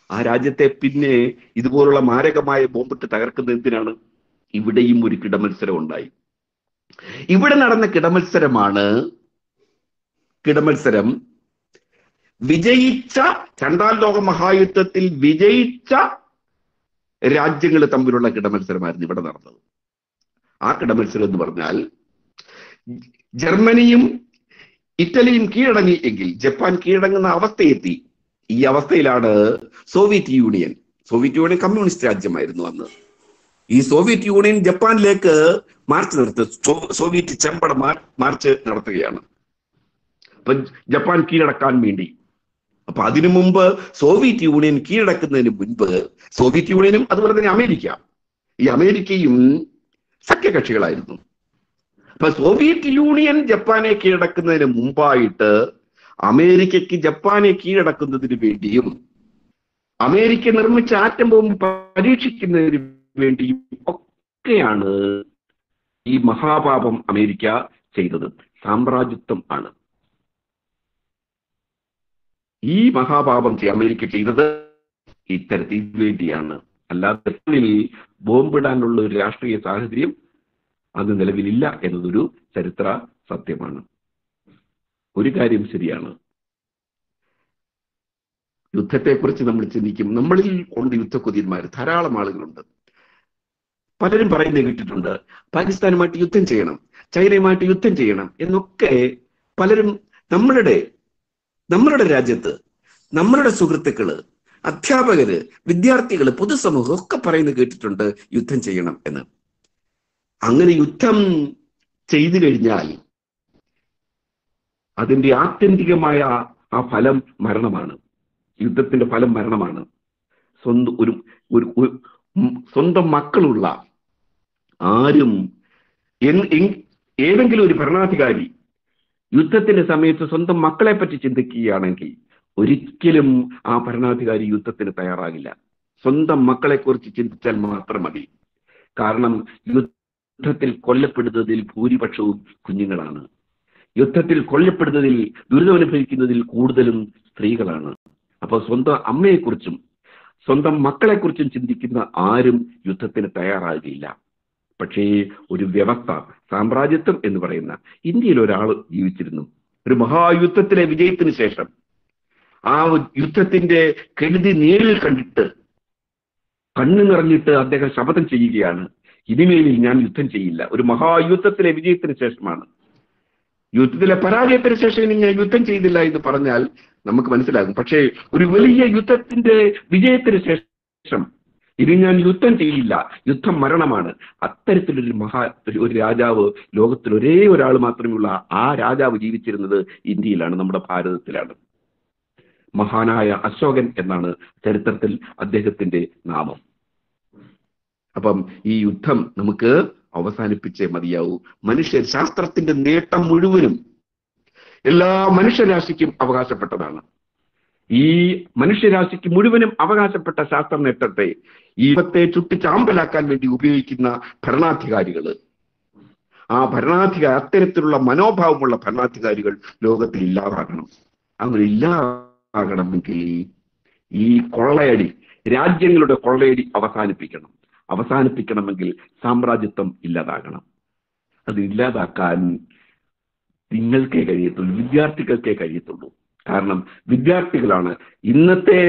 ആ രാജ്യത്തെ പിന്നെ ഇതുപോലുള്ള മാരകമായ ബോംബിട്ട് തകർക്കുന്നത്? എന്തിനാണ്? ഇവിടെയും ഒരു കിടമത്സരം ഉണ്ടായി. ഇവിടെ നടന്ന കിടമത്സരം വിജയിച്ച, രണ്ടാം ലോക മഹായുദ്ധത്തിൽ വിജയിച്ച രാജ്യങ്ങൾ തമ്മിലുള്ള കിടമത്സരമായിരുന്നു ഇവിടെ നടന്നത്. ആ കിടമത്സരം എന്ന് പറഞ്ഞാൽ ജർമ്മനിയും ഇറ്റലിയും കീഴടങ്ങി എങ്കിൽ ജപ്പാൻ കീഴടങ്ങുന്ന അവസ്ഥയെത്തി. ഈ അവസ്ഥയിലാണ് സോവിയറ്റ് യൂണിയൻ കമ്മ്യൂണിസ്റ്റ് രാജ്യമായിരുന്നു അന്ന്. ഈ സോവിയറ്റ് യൂണിയൻ ജപ്പാനിലേക്ക് സോവിയറ്റ് ചെമ്പട മാർച്ച് നടത്തുകയാണ്. അപ്പൊ ജപ്പാൻ കീഴടക്കാൻ വേണ്ടി. അപ്പൊ അതിനു മുമ്പ് സോവിയറ്റ് യൂണിയൻ കീഴടക്കുന്നതിന് മുൻപ് സോവിയറ്റ് യൂണിയനും അതുപോലെ തന്നെ അമേരിക്കയും സഖ്യകക്ഷികളായിരുന്നു. അപ്പൊ സോവിയറ്റ് യൂണിയൻ ജപ്പാനെ കീഴടക്കുന്നതിന് മുമ്പായിട്ട് അമേരിക്കയ്ക്ക് ജപ്പാനെ കീഴടക്കുന്നതിന് വേണ്ടിയും അമേരിക്ക നിർമ്മിച്ച ആറ്റം ബോംബ് പരീക്ഷിക്കുന്നതിന് വേണ്ടിയും ഒക്കെയാണ് ഈ മഹാപാപം അമേരിക്ക ചെയ്തത്. സാമ്രാജ്യത്വം ആണ് ഈ മഹാപാപം അമേരിക്ക ചെയ്തത്. ഇത്തരത്തിൽ വേണ്ടിയാണ്. അല്ലാതെ ബോംബിടാനുള്ള ഒരു രാഷ്ട്രീയ സാഹചര്യം അത് നിലവിലില്ല എന്നതൊരു ചരിത്ര സത്യമാണ്. ഒരു കാര്യം ശരിയാണ്, യുദ്ധത്തെക്കുറിച്ച് നമ്മൾ ചിന്തിക്കും. നമ്മളിൽ കൊണ്ട് യുദ്ധക്കൊതിയന്മാർ ധാരാളം ആളുകളുണ്ട്. പലരും പറയുന്നത് കേട്ടിട്ടുണ്ട്, പാകിസ്ഥാനുമായിട്ട് യുദ്ധം ചെയ്യണം, ചൈനയുമായിട്ട് യുദ്ധം ചെയ്യണം എന്നൊക്കെ പലരും നമ്മളുടെ രാജ്യത്ത് നമ്മളുടെ സുഹൃത്തുക്കള്, അധ്യാപകര്, വിദ്യാർത്ഥികള്, പൊതുസമൂഹം ഒക്കെ പറയുന്നത് കേട്ടിട്ടുണ്ട് യുദ്ധം ചെയ്യണം എന്ന്. അങ്ങനെ യുദ്ധം ചെയ്തു കഴിഞ്ഞാൽ അതിന്റെ ആത്യന്തികമായ ആ ഫലം മരണമാണ്. യുദ്ധത്തിന്റെ ഫലം മരണമാണ്. സ്വന്തം മക്കളുള്ള ആരും ഏതെങ്കിലും ഒരു ഭരണാധികാരി യുദ്ധത്തിന്റെ സമയത്ത് സ്വന്തം മക്കളെ പറ്റി ചിന്തിക്കുകയാണെങ്കിൽ ഒരിക്കലും ആ ഭരണാധികാരി യുദ്ധത്തിന് തയ്യാറാകില്ല. സ്വന്തം മക്കളെ കുറിച്ച് ചിന്തിച്ചാൽ മാത്രം മതി. കാരണം യുദ്ധത്തിൽ കൊല്ലപ്പെടുന്നതിൽ ഭൂരിപക്ഷവും കുഞ്ഞുങ്ങളാണ്. യുദ്ധത്തിൽ കൊല്ലപ്പെടുന്നതിൽ, ദുരിതമനുഭവിക്കുന്നതിൽ കൂടുതലും സ്ത്രീകളാണ്. അപ്പൊ സ്വന്തം അമ്മയെക്കുറിച്ചും സ്വന്തം മക്കളെക്കുറിച്ചും ചിന്തിക്കുന്ന ആരും യുദ്ധത്തിന് തയ്യാറാകില്ല. പക്ഷേ ഒരു വ്യവസ്ഥ, സാമ്രാജ്യത്വം എന്ന് പറയുന്ന ഇന്ത്യയിൽ ഒരാൾ ജീവിച്ചിരുന്നു. ഒരു മഹായുദ്ധത്തിലെ വിജയത്തിന് ശേഷം ആ യുദ്ധത്തിന്റെ കെടുതി നേരിൽ കണ്ടിട്ട് കണ്ണു നിറഞ്ഞിട്ട് അദ്ദേഹം ശപഥം ചെയ്യുകയാണ്, ഇനിമേലിൽ ഞാൻ യുദ്ധം ചെയ്യില്ല. ഒരു മഹായുദ്ധത്തിലെ വിജയത്തിന് ശേഷമാണ്. യുദ്ധത്തിലെ പരാജയത്തിന് ശേഷം ഇനി ഞാൻ യുദ്ധം ചെയ്തില്ല എന്ന് പറഞ്ഞാൽ നമുക്ക് മനസ്സിലാകും. പക്ഷേ ഒരു വലിയ യുദ്ധത്തിന്റെ വിജയത്തിന് ശേഷം ഇനി ഞാൻ യുദ്ധം ചെയ്യില്ല, യുദ്ധം മരണമാണ്. അത്തരത്തിലൊരു ഒരു രാജാവ് ലോകത്തിൽ ഒരേ ഒരാൾ മാത്രമേയുള്ള ആ രാജാവ് ജീവിച്ചിരുന്നത് ഇന്ത്യയിലാണ്, നമ്മുടെ ഭാരതത്തിലാണ്. മഹാനായ അശോകൻ എന്നാണ് ചരിത്രത്തിൽ അദ്ദേഹത്തിന്റെ നാമം. അപ്പം ഈ യുദ്ധം നമുക്ക് അവസാനിപ്പിച്ചേ മതിയാവൂ. ശാസ്ത്രത്തിന്റെ നേട്ടം മുഴുവനും എല്ലാ മനുഷ്യരാശിക്കും അവകാശപ്പെട്ടതാണ്. ഈ മനുഷ്യരാശിക്ക് മുഴുവനും അവകാശപ്പെട്ട ശാസ്ത്ര നേട്ടത്തെ ഈ യുദ്ധത്തെ ചുട്ടിച്ചാമ്പലാക്കാൻ വേണ്ടി ഉപയോഗിക്കുന്ന ഭരണാധികാരികള്, ആ അത്തരത്തിലുള്ള മനോഭാവമുള്ള ഭരണാധികാരികൾ ലോകത്തിൽ ഇല്ലാതാകണം. അങ്ങനെ ഇല്ലാതാകണമെങ്കിൽ ഈ കൊള്ളയടി, രാജ്യങ്ങളുടെ കൊള്ളയടി അവസാനിപ്പിക്കണമെങ്കിൽ സാമ്രാജ്യത്വം ഇല്ലാതാകണം. അത് ഇല്ലാതാക്കാൻ നിങ്ങൾക്കേ കഴിയത്തുള്ളൂ, വിദ്യാർത്ഥികൾക്കേ കഴിയത്തുള്ളൂ. കാരണം വിദ്യാർത്ഥികളാണ്, ഇന്നത്തെ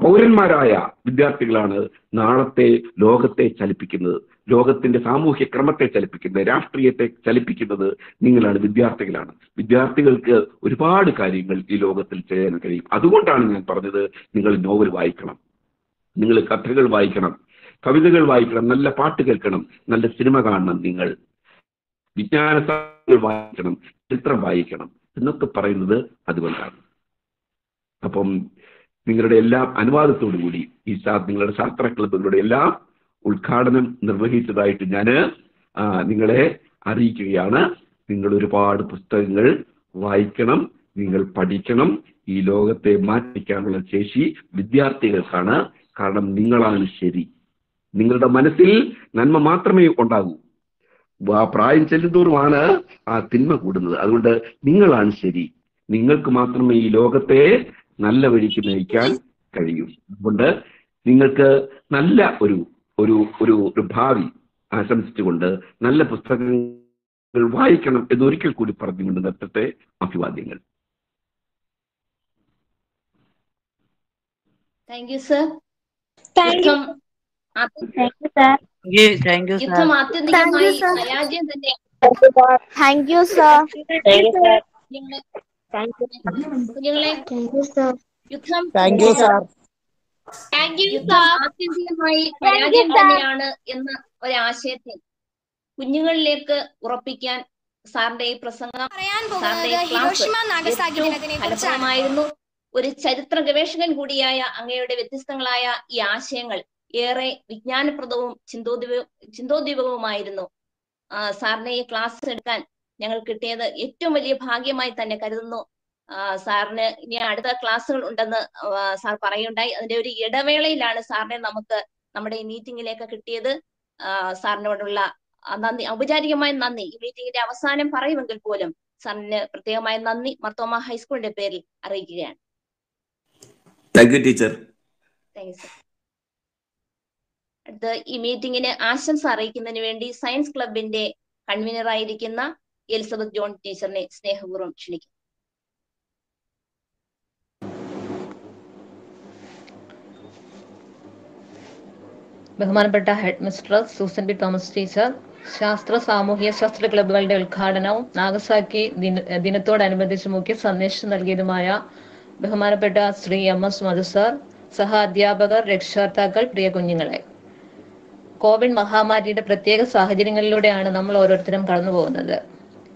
പൗരന്മാരായ വിദ്യാർത്ഥികളാണ് നാളത്തെ ലോകത്തെ ചലിപ്പിക്കുന്നത്, ലോകത്തിന്റെ സാമൂഹ്യ ക്രമത്തെ ചലിപ്പിക്കുന്നത്, രാഷ്ട്രീയത്തെ ചലിപ്പിക്കുന്നത് നിങ്ങളാണ്, വിദ്യാർത്ഥികളാണ്. വിദ്യാർത്ഥികൾക്ക് ഒരുപാട് കാര്യങ്ങൾ ഈ ലോകത്തിൽ ചെയ്യാൻ കഴിയും. അതുകൊണ്ടാണ് ഞാൻ പറഞ്ഞത്, നിങ്ങൾ നോവൽ വായിക്കണം, നിങ്ങൾ കഥകൾ വായിക്കണം, കവിതകൾ വായിക്കണം, നല്ല പാട്ട് കേൾക്കണം, നല്ല സിനിമ കാണണം, നിങ്ങൾ വിജ്ഞാന സാഹിത്യങ്ങൾ വായിക്കണം, ചിത്രം വായിക്കണം എന്നൊക്കെ പറയുന്നത് അതുകൊണ്ടാണ്. അപ്പം നിങ്ങളുടെ എല്ലാ അനുവാദത്തോടു കൂടി ഈ നിങ്ങളുടെ ശാസ്ത്ര ക്ലബുകളുടെ എല്ലാം ഉദ്ഘാടനം നിർവഹിച്ചതായിട്ട് ഞാൻ നിങ്ങളെ അറിയിക്കുകയാണ്. നിങ്ങൾ ഒരുപാട് പുസ്തകങ്ങൾ വായിക്കണം, നിങ്ങൾ പഠിക്കണം. ഈ ലോകത്തെ മാറ്റിക്കാനുള്ള ശേഷി വിദ്യാർത്ഥികൾക്കാണ്. കാരണം നിങ്ങളാണ് ശരി. നിങ്ങളുടെ മനസ്സിൽ നന്മ മാത്രമേ ഉണ്ടാകൂ. ആ പ്രായം ചെല്ലുന്തോറുമാണ് ആ തിന്മ കൂടുന്നത്. അതുകൊണ്ട് നിങ്ങളാണ് ശരി. നിങ്ങൾക്ക് മാത്രമേ ഈ ലോകത്തെ നല്ല വഴിക്ക് നയിക്കാൻ കഴിയൂ. അതുകൊണ്ട് നിങ്ങൾക്ക് നല്ല ഒരു ഒരു ഒരു ഒരു ഭാവി ആശംസിച്ചുകൊണ്ട് നല്ല പുസ്തകങ്ങൾ വായിക്കണം എന്നൊരിക്കൽ കൂടി പറഞ്ഞുകൊണ്ട് നിർത്തട്ടെ. അഭിവാദ്യങ്ങൾ. Thank you sir. യുദ്ധം ആത്യന്തികമായി പരാജയം തന്നെ. Thank you sir. കുഞ്ഞുങ്ങളെ, യുദ്ധം ആത്യന്തികമായി പരാജയം തന്നെയാണ് എന്ന ഒരാശയത്തെ കുഞ്ഞുങ്ങളിലേക്ക് ഉറപ്പിക്കാൻ സാറിന്റെ ഈ പ്രസംഗം, സാറിന്റെ ഈ ക്ലാസ് ഫലപ്രദമായിരുന്നു. ഒരു ചരിത്ര ഗവേഷകൻ കൂടിയായ അങ്ങയുടെ വ്യത്യസ്തങ്ങളായ ഈ ആശയങ്ങൾ ഏറെ വിജ്ഞാനപ്രദവും ചിന്തോദ്ദീപകവുമായിരുന്നു. സാറിനെ ഈ ക്ലാസ് എടുക്കാൻ ഞങ്ങൾ കിട്ടിയത് ഏറ്റവും വലിയ ഭാഗ്യമായി തന്നെ കരുതുന്നു. സാറിന് ഇനി അടുത്ത ക്ലാസ്സുകൾ ഉണ്ടെന്ന് സാർ പറയുണ്ടായി. അതിന്റെ ഒരു ഇടവേളയിലാണ് സാറിനെ നമുക്ക് നമ്മുടെ ഈ മീറ്റിംഗിലേക്ക് കിട്ടിയത്. സാറിനോടുള്ള നന്ദി, ഔപചാരികമായ നന്ദി ഈ മീറ്റിംഗിന്റെ അവസാനം പറയുമെങ്കിൽ പോലും സാറിന് പ്രത്യേകമായ നന്ദി മർത്തോമ ഹൈസ്കൂളിന്റെ പേരിൽ അറിയിക്കുകയാണ്. Thank you teacher. Thank you sir. അടുത്ത ഈ മീറ്റിംഗിന് ആശംസ അറിയിക്കുന്നതിന് വേണ്ടി സയൻസ് ക്ലബിന്റെ കൺവീനർ ആയിരിക്കുന്ന എലിസബത്ത് ജോൺ ടീച്ചറിനെ സ്നേഹപൂർവ്വം ക്ഷണിക്കുന്നു. ബഹുമാനപ്പെട്ട head mistress Susan B Thomas teacher, ശാസ്ത്ര സാമൂഹ്യ ശാസ്ത്ര ക്ലബ്ബുകളുടെ ഉദ്ഘാടനവും നാഗസാക്കി ദിനത്തോടനുബന്ധിച്ച് മുഖ്യ സന്ദേശം നൽകിയതുമായ ബഹുമാനപ്പെട്ട ശ്രീ MS മധു സർ, സഹ അധ്യാപകർ, രക്ഷകർത്താക്കൾ, പ്രിയ കുഞ്ഞുങ്ങളെ, കോവിഡ് മഹാമാരിയുടെ പ്രത്യേക സാഹചര്യങ്ങളിലൂടെയാണ് നമ്മൾ ഓരോരുത്തരും കടന്നു പോകുന്നത്.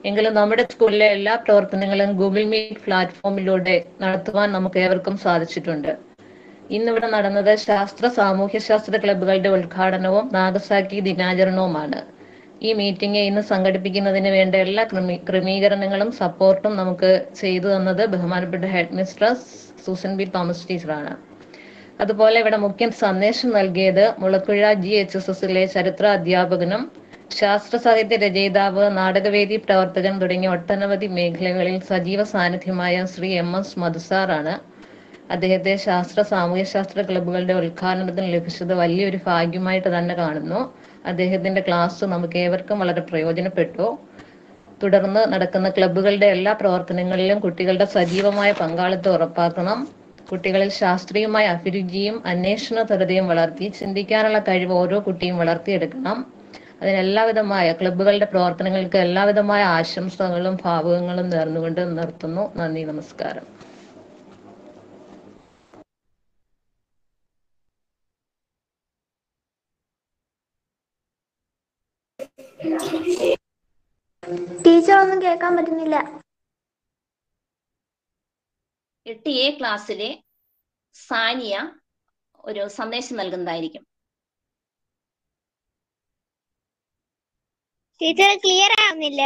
എങ്കിലും നമ്മുടെ സ്കൂളിലെ എല്ലാ പ്രവർത്തനങ്ങളും ഗൂഗിൾ മീറ്റ് പ്ലാറ്റ്ഫോമിലൂടെ നടത്തുവാൻ നമുക്ക് ഏവർക്കും സാധിച്ചിട്ടുണ്ട്. ഇന്നിവിടെ നടന്നത് സാമൂഹ്യശാസ്ത്ര ക്ലബ്ബുകളുടെ ഉദ്ഘാടനവും നാഗസാക്കി ദിനാചരണവുമാണ്. ഈ മീറ്റിംഗ് ഇന്ന് സംഘടിപ്പിക്കുന്നതിന് വേണ്ട എല്ലാ ക്രമീകരണങ്ങളും സപ്പോർട്ടും നമുക്ക് ചെയ്തു തന്നത് ബഹുമാനപ്പെട്ട head mistress Susan B Thomas ടീച്ചറാണ്. അതുപോലെ ഇവിടെ മുഖ്യ സന്ദേശം നൽകിയത് മുളക്കുഴ GHSSലെ ചരിത്ര അധ്യാപകനും ശാസ്ത്ര സാഹിത്യ രചയിതാവ്, നാടകവേദി പ്രവർത്തകൻ തുടങ്ങിയ ഒട്ടനവധി മേഖലകളിൽ സജീവ സാന്നിധ്യമായ ശ്രീ MS മധുസാറാണ്. അദ്ദേഹത്തെ സാമൂഹ്യശാസ്ത്ര ക്ലബ്ബുകളുടെ ഉദ്ഘാടനത്തിന് ലഭിച്ചത് വലിയൊരു ഭാഗ്യമായിട്ട് തന്നെ കാണുന്നു. അദ്ദേഹത്തിന്റെ ക്ലാസ് നമുക്ക് ഏവർക്കും വളരെ പ്രയോജനപ്പെട്ടു. തുടർന്ന് നടക്കുന്ന ക്ലബ്ബുകളുടെ എല്ലാ പ്രവർത്തനങ്ങളിലും കുട്ടികളുടെ സജീവമായ പങ്കാളിത്തം ഉറപ്പാക്കണം. കുട്ടികളിൽ ശാസ്ത്രീയമായ അഭിരുചിയും അന്വേഷണത്വരതയും വളർത്തി ചിന്തിക്കാനുള്ള കഴിവ് ഓരോ കുട്ടിയും വളർത്തിയെടുക്കണം. അതിനെല്ലാവിധമായ ക്ലബ്ബുകളുടെ പ്രവർത്തനങ്ങൾക്ക് എല്ലാവിധമായ ആശംസകളും ഭാവുകങ്ങളും നേർന്നുകൊണ്ട് നിർത്തുന്നു. നന്ദി, നമസ്കാരം. ടീച്ചർ ഒന്നും കേൾക്കാൻ പറ്റുന്നില്ല. 8A ക്ലാസ്സിലെ സാനിയ ഒരു സന്ദേശം നൽകുന്നതായിരിക്കും. ടീച്ചർ ക്ലിയർ ആവുന്നില്ല.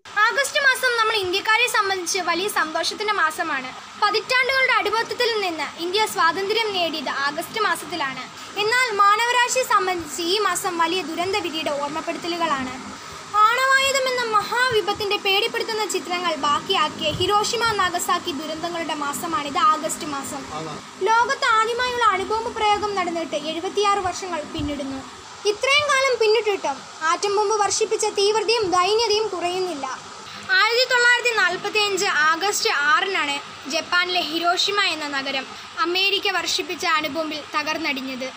ആഗസ്റ്റ് മാസം നമ്മൾ ഇന്ത്യക്കാരെ സംബന്ധിച്ച് വലിയ സന്തോഷത്തിന്റെ മാസമാണ്. പതിറ്റാണ്ടുകളുടെ അടിമത്തത്തിൽ നിന്ന് ഇന്ത്യ സ്വാതന്ത്ര്യം നേടിയത് ആഗസ്റ്റ് മാസത്തിലാണ്. എന്നാൽ മാനവരാശിയെ സംബന്ധിച്ച് ഈ മാസം വലിയ ദുരന്ത വിധിയുടെ ഓർമ്മപ്പെടുത്തലുകളാണ്. ആണവായുധം എന്ന മഹാവിപത്തിന്റെ പേടിപ്പെടുത്തുന്ന ചിത്രങ്ങൾ ബാക്കിയാക്കിയ ഹിരോഷിമ നാഗസാക്കി ദുരന്തങ്ങളുടെ മാസമാണിത് ആഗസ്റ്റ് മാസം. ലോകത്ത് ആദ്യമായുള്ള അണുബോംബ് പ്രയോഗം നടന്നിട്ട് 76 വർഷങ്ങൾ പിന്നിടുന്നു. ഇത്രയും കാലം പിന്നിട്ടിട്ടും ആറ്റം ബോംബ് വർഷിപ്പിച്ച തീവ്രതയും ദൈന്യതയും കുറയുന്നില്ല. 1945 ആഗസ്റ്റ് 6-നാണ് ജപ്പാനിലെ ഹിരോഷിമ എന്ന നഗരം അമേരിക്ക വർഷിപ്പിച്ച അണുബോംബിൽ തകർന്നടിഞ്ഞത്.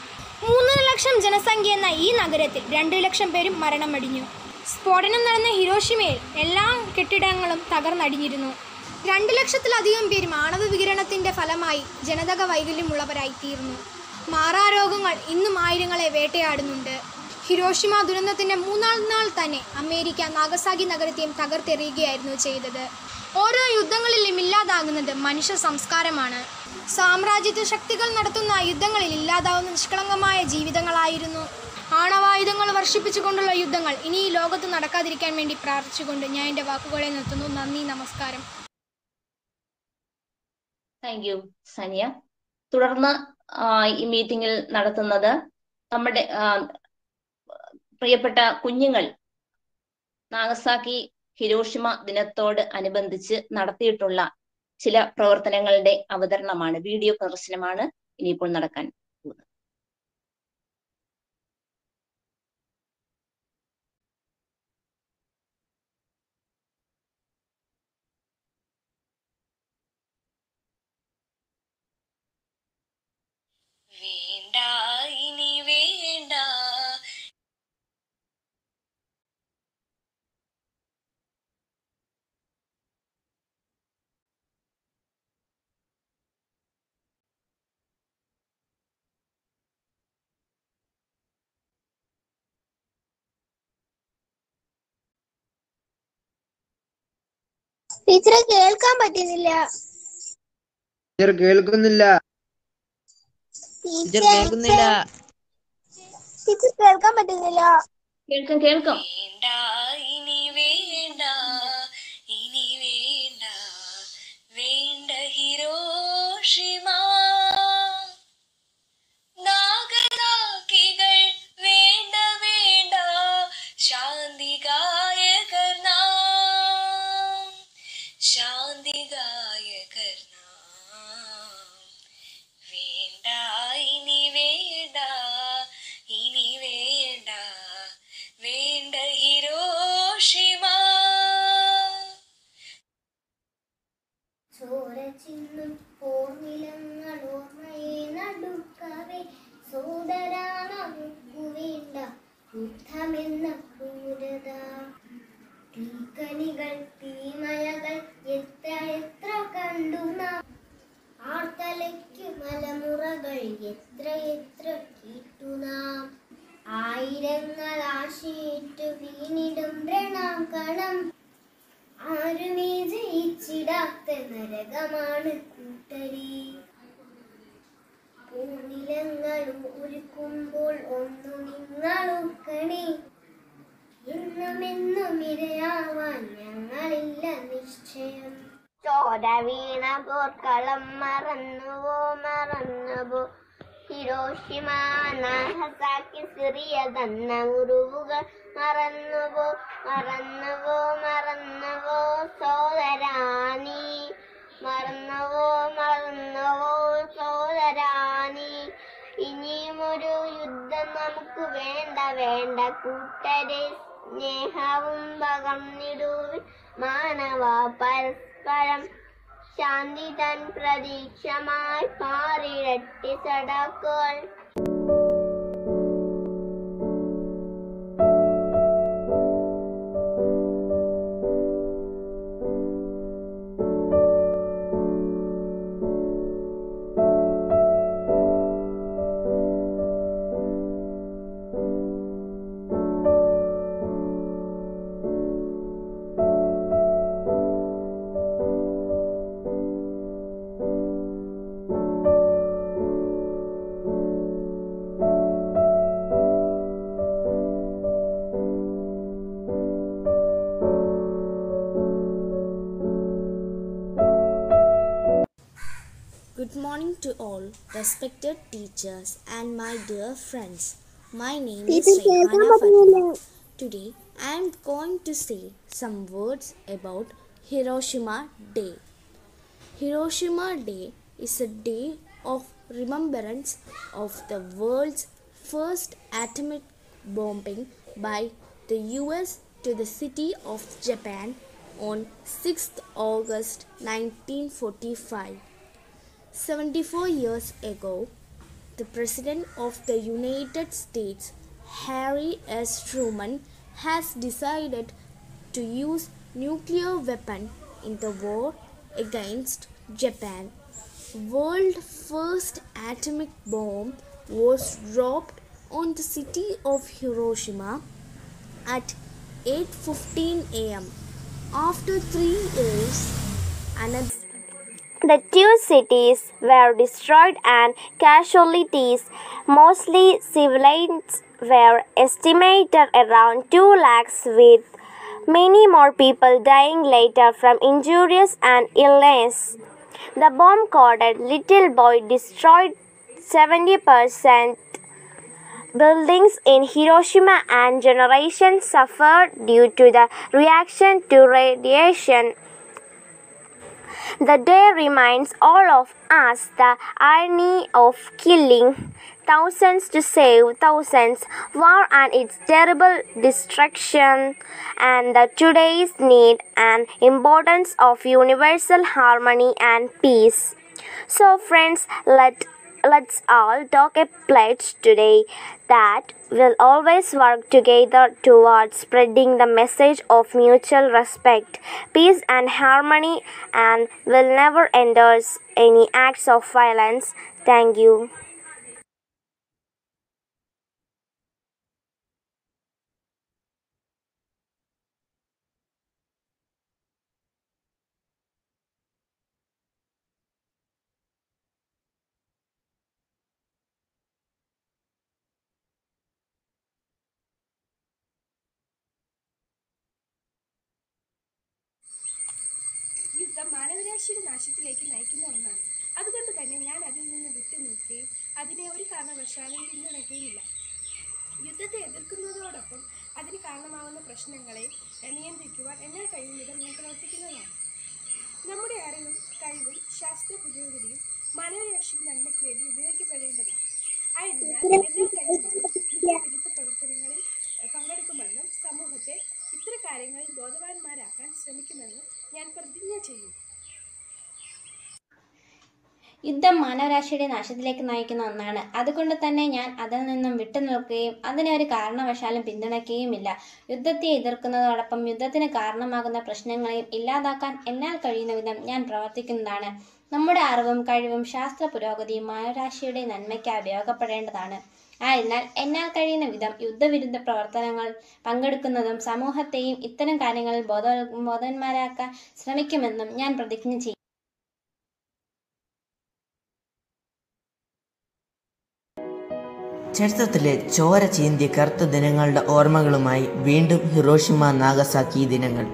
3 ലക്ഷം ജനസംഖ്യ എന്ന ഈ നഗരത്തിൽ 2 ലക്ഷം പേരും മരണമടിഞ്ഞു. സ്ഫോടനം നടന്ന ഹിരോഷിമയിൽ എല്ലാ കെട്ടിടങ്ങളും തകർന്നടിഞ്ഞിരുന്നു. 2 ലക്ഷത്തിലധികം പേരും ആണവ വികിരണത്തിന്റെ ഫലമായി ജനിതക വൈകല്യമുള്ളവരായി തീർന്നു. മാറാരോഗങ്ങൾ ഇന്നും ആയിരങ്ങളെ വേട്ടയാടുന്നുണ്ട്. ഹിരോഷിമ ദുരന്തത്തിന്റെ 3-ാം നാൾ തന്നെ അമേരിക്ക നാഗസാക്കി നഗരത്തെയും തകർത്തെറിയുകയായിരുന്നു ചെയ്തത്. ഓരോ യുദ്ധങ്ങളിലും ഇല്ലാതാകുന്നത് മനുഷ്യ സംസ്കാരമാണ്. സാമ്രാജ്യത്വ ശക്തികൾ നടത്തുന്ന യുദ്ധങ്ങളിൽ ഇല്ലാതാവുന്ന നിഷ്കളങ്കമായ ജീവിതങ്ങളായിരുന്നു. ആണവായുധങ്ങൾ വർഷിപ്പിച്ചുകൊണ്ടുള്ള യുദ്ധങ്ങൾ ഇനി ഈ ലോകത്ത് നടക്കാതിരിക്കാൻ വേണ്ടി പ്രാർത്ഥിച്ചുകൊണ്ട് ഞാൻ എൻ്റെ വാക്കുകളെ നിർത്തുന്നു. നന്ദി, നമസ്കാരം. Thank you Sania. തുടർന്ന് ഈ മീറ്റിംഗിൽ നടത്തുന്നത് നമ്മുടെ പ്രിയപ്പെട്ട കുഞ്ഞുങ്ങൾ നാഗസാക്കി ഹിരോഷിമ ദിനത്തോട് അനുബന്ധിച്ച് നടത്തിയിട്ടുള്ള ചില പ്രവർത്തനങ്ങളുടെ അവതരണമാണ്, വീഡിയോ പ്രദർശനമാണ് ഇനിയിപ്പോൾ നടക്കാൻ പോകുന്നത്. വേണ്ട ഇനി വേണ്ട ടീച്ചറെ കേൾക്കാൻ പറ്റുന്നില്ല. ടീച്ചർ കേൾക്കുന്നില്ല. ടീച്ചർ കേൾക്കാൻ പറ്റുന്നില്ല. കേൾക്കും കേൾക്കും. വേണ്ട ഇനി വേണ്ട ഇനി വേണ്ട വേണ്ട ഹിരോഷിമ നാഗസാക്കികൾ വേണ്ട വേണ്ട ശാന്തി ഗായകർ നാം ശാന്തി ഗായകർ നാം വേണ്ട ഇനി വേണ്ട ഇനി വേണ്ട വേണ്ട ആയിരങ്ങൾ ആശയിട്ടു വീണിടും രണാകണം. ആരുമേ ജയിച്ചിടാത്ത നരകമാണ് കൂട്ടരി. പൂനിലങ്ങൾ ഒരുക്കുമ്പോൾ ഒന്നു നിങ്ങളോർക്കണേ. എന്നുമെന്നും ഇരയാവാൻ ഞങ്ങളില്ല നിശ്ചയം. ചോര വീണ പോർക്കളം മറന്നുവോ ഹിരോഷിമ നാഗസാക്കി സിറിയ തന്ന മുറിവുകൾ മറന്നുവോ സോദരാനി. മറന്നുവോ സോദരാനി. ഇനിയുമൊരു യുദ്ധം നമുക്ക് വേണ്ട കൂട്ടരെ. സ്നേഹവും പകർന്നിടുവിൻ മാനവ പരസ്പരം. ശാന്തി തൻ പ്രതീക്ഷമായി മാറിടട്ടെ സടക്കുകൾ. Good morning to all respected teachers and my dear friends. My name is Rehana Fatima. Today I am going to say some words about Hiroshima Day. Hiroshima Day is a day of remembrance of the world's first atomic bombing by the US to the city of Japan on 6th August 1945. 74 years ago, the President of the United States, Harry S. Truman, has decided to use nuclear weapon in the war against Japan. World's first atomic bomb was dropped on the city of Hiroshima at 8:15 a.m. After 3 years, the two cities were destroyed and casualties, mostly civilians, were estimated around 2 lakhs, with many more people dying later from injuries and illness. The bomb-coated little boy destroyed 70% buildings in Hiroshima and generations suffered due to the reaction to radiation. The day reminds all of us the irony of killing thousands to save thousands, war and its terrible destruction, and the today's need and importance of universal harmony and peace. So friends, let's all take a pledge today that we'll always work together towards spreading the message of mutual respect, peace and harmony, and will never endorse any acts of violence. Thank you. യുദ്ധം മാനവരാശിയുടെ നാശത്തിലേക്ക് നയിക്കുന്ന ഒന്നാണ്. അതുകൊണ്ട് തന്നെ ഞാൻ അതിൽ നിന്ന് വിട്ടുനിൽക്കുകയും അതിനെ ഒരു കാരണവശാലും പിന്തുണയ്ക്കുകയുമില്ല. യുദ്ധത്തെ എതിർക്കുന്നതോടൊപ്പം അതിന് കാരണമാകുന്ന പ്രശ്നങ്ങളെ നിയന്ത്രിക്കുവാൻ എന്നാൽ കഴിയും വിധം ഞാൻ പ്രവർത്തിക്കുന്നതാണ്. നമ്മുടെ അറിവും കഴിവും ശാസ്ത്ര പുരോഗതിയും മാനവരാശിയുടെ നന്മയ്ക്ക് വേണ്ടി ഉപയോഗിക്കപ്പെടേണ്ടതാണ്. ആയതിനാൽ എന്നാൽ കഴിയുന്നതും യുദ്ധവിരുദ്ധ പ്രവർത്തനങ്ങളിൽ പങ്കെടുക്കുമെന്നും സമൂഹത്തെ ഇത്തരം കാര്യങ്ങളിൽ ബോധവാന്മാരാക്കാൻ ശ്രമിക്കുമെന്നും ഞാൻ പ്രതിജ്ഞ ചെയ്യുന്നു. യുദ്ധം മാനവരാശിയുടെ നാശത്തിലേക്ക് നയിക്കുന്ന ഒന്നാണ്. അതുകൊണ്ട് തന്നെ ഞാൻ അതിൽ നിന്നും വിട്ടുനിൽക്കുകയും അതിനെ ഒരു കാരണവശാലും പിന്തുണയ്ക്കുകയുമില്ല. യുദ്ധത്തെ എതിർക്കുന്നതോടൊപ്പം യുദ്ധത്തിന് കാരണമാകുന്ന പ്രശ്നങ്ങളെയും ഇല്ലാതാക്കാൻ എന്നാൽ കഴിയുന്ന വിധം ഞാൻ പ്രവർത്തിക്കുന്നതാണ്. നമ്മുടെ അറിവും കഴിവും ശാസ്ത്ര പുരോഗതിയും മാനവരാശിയുടെ നന്മയ്ക്കായി ഉപയോഗപ്പെടേണ്ടതാണ്. ആയതിനാൽ എന്നാൽ കഴിയുന്ന വിധം യുദ്ധവിരുദ്ധ പ്രവർത്തനങ്ങൾ പങ്കെടുക്കുന്നതും സമൂഹത്തെയും ഇത്തരം കാര്യങ്ങളിൽ ബോധവാന്മാരാക്കാൻ ശ്രമിക്കുമെന്നും ഞാൻ പ്രതിജ്ഞ ചെയ്യും. ചരിത്രത്തിലെ ചോര ചീന്തിയ കറുത്ത ദിനങ്ങളുടെ ഓർമ്മകളുമായി വീണ്ടും ഹിരോഷിമ നാഗസാക്കി ദിനങ്ങൾ.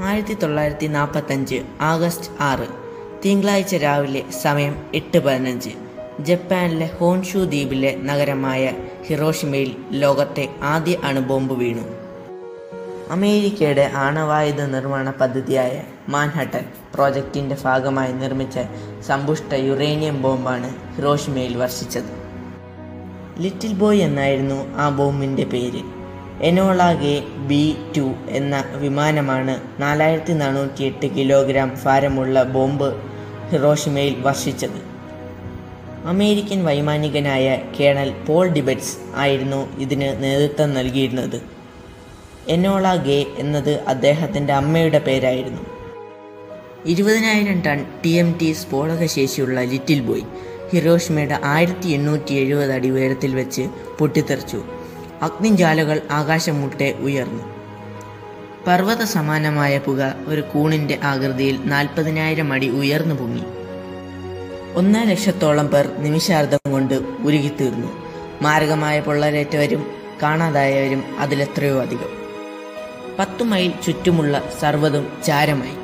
1945 ആഗസ്റ്റ് 6 തിങ്കളാഴ്ച രാവിലെ സമയം 8:15 ജപ്പാനിലെ ഹോൻഷു ദ്വീപിലെ നഗരമായ ഹിരോഷിമയിൽ ലോകത്തെ ആദ്യ അണുബോംബ് വീണു. അമേരിക്കയുടെ ആണവായുധ നിർമ്മാണ പദ്ധതിയായ മാൻഹട്ടൻ പ്രോജക്റ്റിൻ്റെ ഭാഗമായി നിർമ്മിച്ച സമ്പുഷ്ട യുറേനിയം ബോംബാണ് ഹിരോഷിമയിൽ വർഷിച്ചത്. ലിറ്റിൽ ബോയ് എന്നായിരുന്നു ആ ബോംബിൻ്റെ പേര്. എനോള-ഗെ B-2 എന്ന വിമാനമാണ് 4408 കിലോഗ്രാം ഭാരമുള്ള ബോംബ് ഹിരോഷിമയിൽ വർഷിച്ചത്. അമേരിക്കൻ വൈമാനികനായ കേണൽ പോൾ ഡിബറ്റ്സ് ആയിരുന്നു ഇതിന് നേതൃത്വം നൽകിയിരുന്നത്. എനോള-ഗെ എന്നത് അദ്ദേഹത്തിൻ്റെ അമ്മയുടെ പേരായിരുന്നു. 20,000 ടൺ TNT സ്ഫോടകശേഷിയുള്ള ലിറ്റിൽ ബോയ് ഹിരോഷിമയുടെ 1870 അടി ഉയരത്തിൽ വെച്ച് പൊട്ടിത്തെറിച്ചു. അഗ്നിജ്വാലകൾ ആകാശം മുട്ടെ ഉയർന്നു. പർവ്വത സമാനമായ പുക ഒരു കൂണിൻ്റെ ആകൃതിയിൽ 40,000 അടി ഉയർന്നു പൊങ്ങി. 1,00,000-ഓളം പേർ നിമിഷാർദ്ധം കൊണ്ട് ഉരുകിത്തീർന്നു. മാരകമായ പൊള്ളലേറ്റവരും കാണാതായവരും അതിലെത്രയോ അധികം. 10 മൈൽ ചുറ്റുമുള്ള സർവ്വതും ചാരമായി.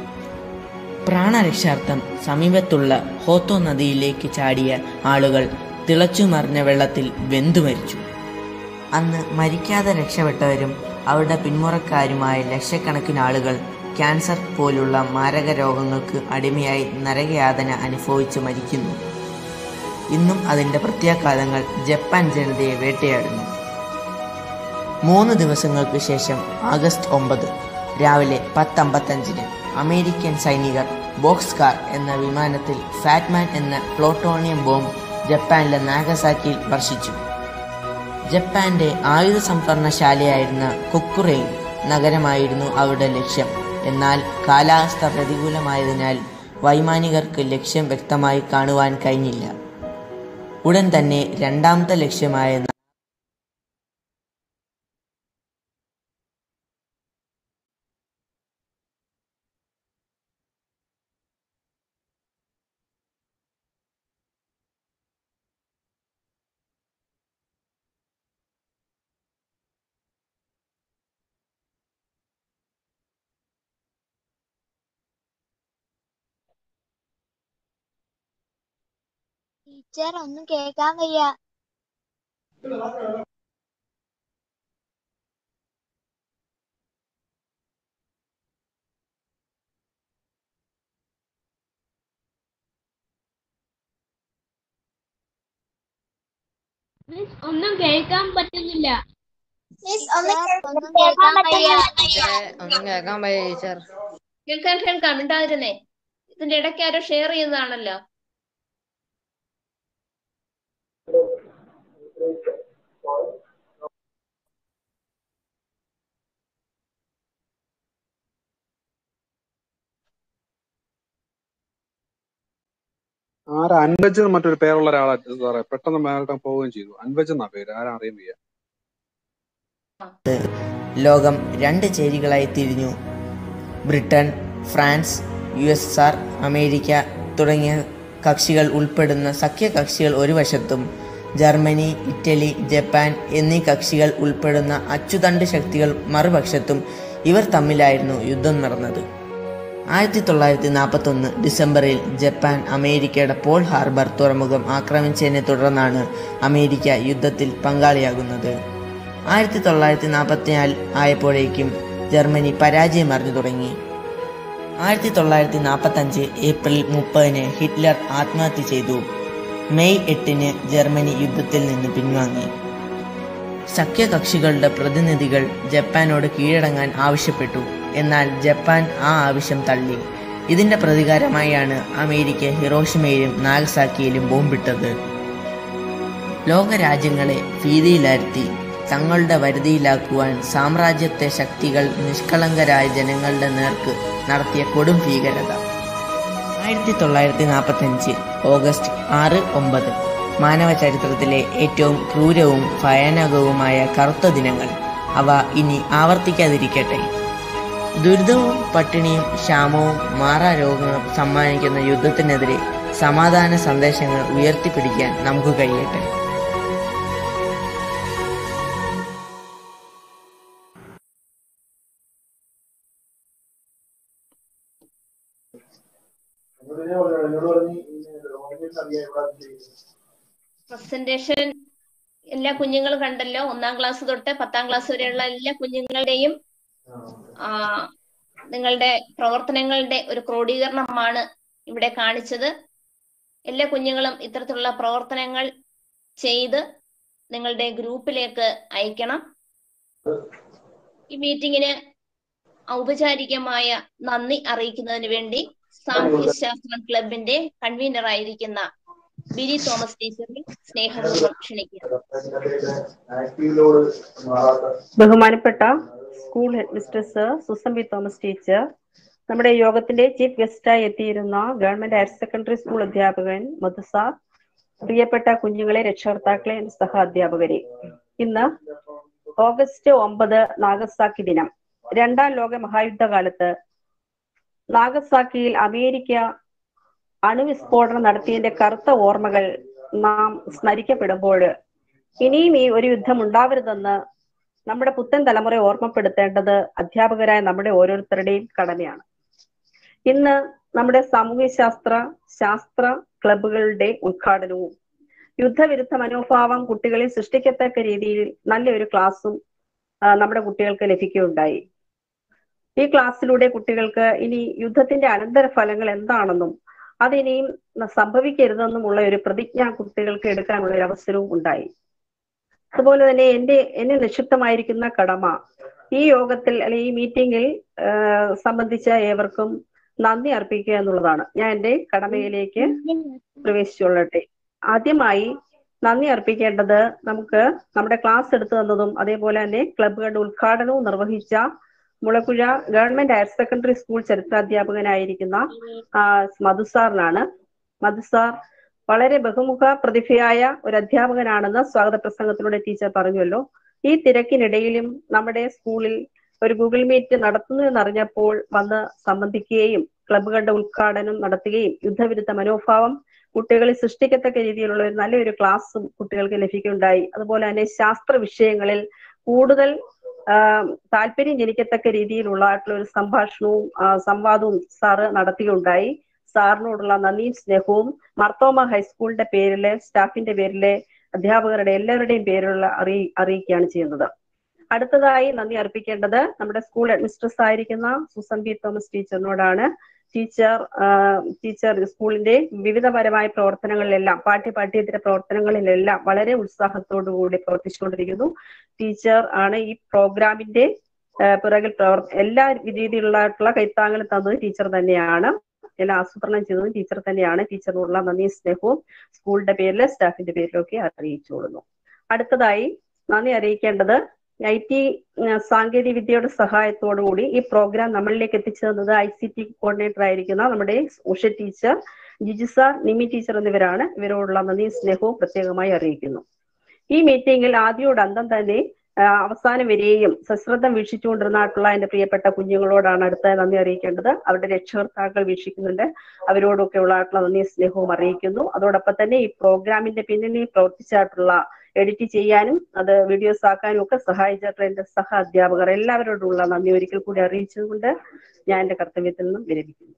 പ്രാണരക്ഷാർത്ഥം സമീപത്തുള്ള ഹോത്തോ നദിയിലേക്ക് ചാടിയ ആളുകൾ തിളച്ചുമറിഞ്ഞ വെള്ളത്തിൽ വെന്തുമരിച്ചു. അന്ന് മരിക്കാതെ രക്ഷപ്പെട്ടവരും അവരുടെ പിന്മുറക്കാരുമായ ലക്ഷക്കണക്കിന് ആളുകൾ ക്യാൻസർ പോലുള്ള മാരക രോഗങ്ങൾക്ക് അടിമയായി നരകയാതന അനുഭവിച്ച് മരിക്കുന്നു. ഇന്നും അതിൻ്റെ പ്രത്യാഘാതങ്ങൾ ജപ്പാൻ ജനതയെ വേട്ടയാടുന്നു. 3 ദിവസങ്ങൾക്ക് ശേഷം ആഗസ്റ്റ് 9 രാവിലെ 10:55 അമേരിക്കൻ സൈനികർ ബോക്സ് കാർ എന്ന വിമാനത്തിൽ ഫാറ്റ്മാൻ എന്ന പ്ലൂട്ടോണിയം ബോംബ് ജപ്പാനിലെ നാഗസാക്കിയിൽ വർഷിച്ചു. ജപ്പാന്റെ ആയുധ സംഭരണശാലയായിരുന്ന കൊക്കുറെയിൻ നഗരമായിരുന്നു അവരുടെ ലക്ഷ്യം. എന്നാൽ കാലാവസ്ഥ പ്രതികൂലമായതിനാൽ വൈമാനികർക്ക് ലക്ഷ്യം വ്യക്തമായി കാണുവാൻ കഴിഞ്ഞില്ല. ഉടൻ തന്നെ രണ്ടാമത്തെ ലക്ഷ്യമായ ടീച്ചർ ഒന്നും കേൾക്കാൻ വയ്യ. ഒന്നും കേൾക്കാൻ പറ്റുന്നില്ല. ഒന്നും കേൾക്കാൻ വയ്യ. ഒന്നും കേൾക്കാൻ വയ്യ ടീച്ചർ. കേൾക്കാം ഉണ്ടായിരുന്നേ. ഇതിന്റെ ഇടയ്ക്ക് ആരോ ഷെയർ ചെയ്തതാണല്ലോ. അൻവജ് മറ്റൊരു പേരുള്ള ഒരാളെ സാറേ പെട്ടെന്ന് മേലോട്ട് പോവുകയും ചെയ്തു. അൻവജ് എന്നാ പേര്, ആരാ അറിയാൻ വയ്യ. ലോകം 2 ചേരികളായി തിരിഞ്ഞു. ബ്രിട്ടൻ, ഫ്രാൻസ്, USSR, അമേരിക്ക തുടങ്ങിയ കക്ഷികൾ ഉൾപ്പെടുന്ന സഖ്യകക്ഷികൾ ഒരു വശത്തും ജർമ്മനി, ഇറ്റലി, ജപ്പാൻ എന്നീ കക്ഷികൾ ഉൾപ്പെടുന്ന അച്ചുതണ്ട് ശക്തികൾ മറുപക്ഷത്തും ഇവർ തമ്മിലായിരുന്നു യുദ്ധം നടന്നത്. 1941 ഡിസംബറിൽ ജപ്പാൻ അമേരിക്കയുടെ പോൾ ഹാർബർ തുറമുഖം ആക്രമിച്ചതിനെ തുടർന്നാണ് അമേരിക്ക യുദ്ധത്തിൽ പങ്കാളിയാകുന്നത്. 1944 ആയപ്പോഴേക്കും ജർമ്മനി പരാജയം അറിഞ്ഞു തുടങ്ങി. 1945 ഏപ്രിൽ 30 ഹിറ്റ്ലർ ആത്മഹത്യ ചെയ്തു. മെയ് 8 ജർമ്മനി യുദ്ധത്തിൽ നിന്ന് പിൻവാങ്ങി. സഖ്യകക്ഷികളുടെ പ്രതിനിധികൾ ജപ്പാനോട് കീഴടങ്ങാൻ ആവശ്യപ്പെട്ടു. എന്നാൽ ജപ്പാൻ ആ ആവശ്യം തള്ളി. ഇതിന്റെ പ്രതികാരമായാണ് അമേരിക്ക ഹിരോഷിമയിലും നാഗസാക്കിയിലും ബോംബിട്ടത്. ലോകരാജ്യങ്ങളെ ഭീതിയിലാഴ്ത്തി തങ്ങളുടെ വരുതിയിലാക്കുവാൻ സാമ്രാജ്യത്തെ ശക്തികൾ നിഷ്കളങ്കരായ ജനങ്ങളുടെ നേർക്ക് നടത്തിയ കൊടും ഭീകരത. 1945 ഓഗസ്റ്റ് 6-9 മാനവ ചരിത്രത്തിലെ ഏറ്റവും ക്രൂരവും ഭയാനകവുമായ കറുത്ത ദിനങ്ങൾ. അവ ഇനി ആവർത്തിക്കാതിരിക്കട്ടെ. ദുരിതവും പട്ടിണിയും ക്ഷാമവും മാറാരോഗങ്ങളും സമ്മാനിക്കുന്ന യുദ്ധത്തിനെതിരെ സമാധാന സന്ദേശങ്ങൾ ഉയർത്തിപ്പിടിക്കാൻ നമുക്ക് കഴിയട്ടെ. പ്രസന്റേഷൻ എല്ലാ കുഞ്ഞുങ്ങളും കണ്ടല്ലോ. 1ാം ക്ലാസ് തൊട്ട് 10ാം ക്ലാസ് വരെയുള്ള എല്ലാ കുഞ്ഞുങ്ങളുടെയും നിങ്ങളുടെ പ്രവർത്തനങ്ങളുടെ ഒരു ക്രോഡീകരണമാണ് ഇവിടെ കാണിച്ചത്. എല്ലാ കുഞ്ഞുങ്ങളും ഇത്തരത്തിലുള്ള പ്രവർത്തനങ്ങൾ ചെയ്ത് നിങ്ങളുടെ ഗ്രൂപ്പിലേക്ക് അയക്കണം. ഈ മീറ്റിങ്ങിന് ഔപചാരികമായ നന്ദി അറിയിക്കുന്നതിന് വേണ്ടി സാമൂഹ്യശാസ്ത്ര ക്ലബിന്റെ കൺവീനർ ആയിരിക്കുന്ന ബിനി തോമസ് ടീച്ചറിനെ സ്നേഹപൂർവ്വം ക്ഷണിക്കുന്നു. ബഹുമാനപ്പെട്ട school headmistress Susan B Thomas teacher, നമ്മുടെ യോഗത്തിന്റെ ചീഫ് ഗസ്റ്റായി എത്തിയിരുന്ന ഗവൺമെന്റ് ഹയർ സെക്കൻഡറി സ്കൂൾ അധ്യാപകൻ മധു സാർ, പ്രിയപ്പെട്ട കുഞ്ഞുങ്ങളെ, രക്ഷകർത്താക്കളെ, സഹ അധ്യാപകരെ, ഇന്ന് ഓഗസ്റ്റ് 9 നാഗസാക്കി ദിനം. 2ാം ലോക മഹായുദ്ധകാലത്ത് നാഗസാക്കിയിൽ അമേരിക്ക അണുവിസ്ഫോടനം നടത്തിയതിന്റെ കറുത്ത ഓർമ്മകൾ നാം സ്മരിക്കപ്പെടുമ്പോൾ ഇനിയും ഈ ഒരു യുദ്ധം ഉണ്ടാവരുതെന്ന് നമ്മുടെ പുത്തൻ തലമുറയെ ഓർമ്മപ്പെടുത്തേണ്ടത് അധ്യാപകരായ നമ്മുടെ ഓരോരുത്തരുടെയും കടമയാണ്. ഇന്ന് നമ്മുടെ ശാസ്ത്ര ക്ലബുകളുടെ ഉദ്ഘാടനവും യുദ്ധവിരുദ്ധ മനോഭാവം കുട്ടികളിൽ സൃഷ്ടിക്കത്തക്ക രീതിയിൽ നല്ലൊരു ക്ലാസ്സും നമ്മുടെ കുട്ടികൾക്ക് ലഭിക്കുകയുണ്ടായി. ഈ ക്ലാസ്സിലൂടെ കുട്ടികൾക്ക് ഇനി യുദ്ധത്തിന്റെ അനന്തരഫലങ്ങൾ എന്താണെന്നും അതിനിയും സംഭവിക്കരുതെന്നുമുള്ള ഒരു പ്രതിജ്ഞ കുട്ടികൾക്ക് എടുക്കാനുള്ള ഒരു അവസരവും ഉണ്ടായി. അതുപോലെ തന്നെ എന്നെ നിക്ഷിപ്തമായിരിക്കുന്ന കടമ ഈ യോഗത്തിൽ അല്ലെങ്കിൽ ഈ മീറ്റിംഗിൽ സംബന്ധിച്ച ഏവർക്കും നന്ദി അർപ്പിക്കുക എന്നുള്ളതാണ്. ഞാൻ എൻ്റെ കടമയിലേക്ക് പ്രവേശിച്ചുകൊള്ളട്ടെ. ആദ്യമായി നന്ദി അർപ്പിക്കേണ്ടത് നമുക്ക് നമ്മുടെ ക്ലാസ് എടുത്തു തന്നതും അതേപോലെ തന്നെ ക്ലബുകളുടെ ഉദ്ഘാടനവും നിർവഹിച്ച Mulakuzha government higher secondary school ചരിത്രാധ്യാപകനായിരിക്കുന്ന മധു സാറിനാണ്. മധു സാർ വളരെ ബഹുമുഖ പ്രതിഭയായ ഒരു അധ്യാപകനാണെന്ന് സ്വാഗത പ്രസംഗത്തിലൂടെ ടീച്ചർ പറഞ്ഞുവല്ലോ. ഈ തിരക്കിനിടയിലും നമ്മുടെ സ്കൂളിൽ ഒരു ഗൂഗിൾ മീറ്റ് നടത്തുന്നു എന്നറിഞ്ഞപ്പോൾ വന്ന് സംബന്ധിക്കുകയും ക്ലബുകളുടെ ഉദ്ഘാടനം നടത്തുകയും യുദ്ധവിരുദ്ധ മനോഭാവം കുട്ടികളിൽ സൃഷ്ടിക്കത്തക്ക രീതിയിലുള്ള ഒരു നല്ലൊരു ക്ലാസ്സും കുട്ടികൾക്ക് ലഭിക്കുകയുണ്ടായി. അതുപോലെ തന്നെ ശാസ്ത്ര വിഷയങ്ങളിൽ കൂടുതൽ താല്പര്യം ജനിക്കത്തക്ക രീതിയിലുള്ള ഒരു സംഭാഷണവും സംവാദവും സാറ് നടത്തുകയുണ്ടായി. സാറിനോടുള്ള നന്ദിയും സ്നേഹവും മാർത്തോമ ഹൈസ്കൂളിന്റെ പേരിലെ സ്റ്റാഫിന്റെ പേരിലെ അധ്യാപകരുടെ എല്ലാവരുടെയും പേരിലുള്ള അറിയിക്കുകയാണ് ചെയ്യുന്നത്. അടുത്തതായി നന്ദി അർപ്പിക്കേണ്ടത് നമ്മുടെ സ്കൂൾ ഹെഡ്മിസ്ട്രസ് ആയിരിക്കുന്ന സൂസൻ ബി തോമസ് ടീച്ചറിനോടാണ്. ടീച്ചർ സ്കൂളിന്റെ വിവിധപരമായ പ്രവർത്തനങ്ങളിലെല്ലാം പാഠ്യേതര പ്രവർത്തനങ്ങളിലെല്ലാം വളരെ ഉത്സാഹത്തോടുകൂടി പ്രവർത്തിച്ചുകൊണ്ടിരിക്കുന്നു. ടീച്ചർ ആണ് ഈ പ്രോഗ്രാമിന്റെ പിറകിൽ എല്ലാ രീതിയിലുള്ള കൈത്താങ്ങലും തന്നത് ടീച്ചർ തന്നെയാണ്. എല്ലാം ആസൂത്രണം ചെയ്തതും ടീച്ചർ തന്നെയാണ്. ടീച്ചറിനുള്ള നന്ദി സ്നേഹവും സ്കൂളിന്റെ പേരിൽ സ്റ്റാഫിന്റെ പേരിലൊക്കെ അറിയിച്ചുകൊള്ളുന്നു. അടുത്തതായി നന്ദി അറിയിക്കേണ്ടത് IT സാങ്കേതിക വിദ്യയുടെ സഹായത്തോടുകൂടി ഈ പ്രോഗ്രാം നമ്മളിലേക്ക് എത്തിച്ചു തന്നത് ICT കോർഡിനേറ്റർ ആയിരിക്കുന്ന നമ്മുടെ Usha teacher, Jiju sir, Nimi teacher എന്നിവരാണ്. ഇവരോടുള്ള നന്ദി സ്നേഹവും പ്രത്യേകമായി അറിയിക്കുന്നു. ഈ മീറ്റിംഗിൽ ആദ്യോട് അന്തം തന്നെ അവസാനം വരെയും സശ്രദ്ധം വീക്ഷിച്ചുകൊണ്ടിരുന്നിട്ടുള്ള എന്റെ പ്രിയപ്പെട്ട കുഞ്ഞുങ്ങളോടാണ് അടുത്ത നന്ദി അറിയിക്കേണ്ടത്. അവരുടെ രക്ഷകർത്താക്കൾ വീക്ഷിക്കുന്നുണ്ട്, അവരോടൊക്കെ ഉള്ളതായിട്ടുള്ള നന്ദി സ്നേഹവും അറിയിക്കുന്നു. അതോടൊപ്പം തന്നെ ഈ പ്രോഗ്രാമിന്റെ പിന്നിൽ പ്രവർത്തിച്ചായിട്ടുള്ള എഡിറ്റ് ചെയ്യാനും അത് വീഡിയോസ് ആക്കാനും ഒക്കെ സഹായിച്ചിട്ടുള്ള എന്റെ സഹ അധ്യാപകർ എല്ലാവരോടുള്ള നന്ദി ഒരിക്കൽ കൂടി അറിയിച്ചുകൊണ്ട് ഞാൻ എന്റെ കർത്തവ്യത്തിൽ നിന്നും വിരമിക്കുന്നു.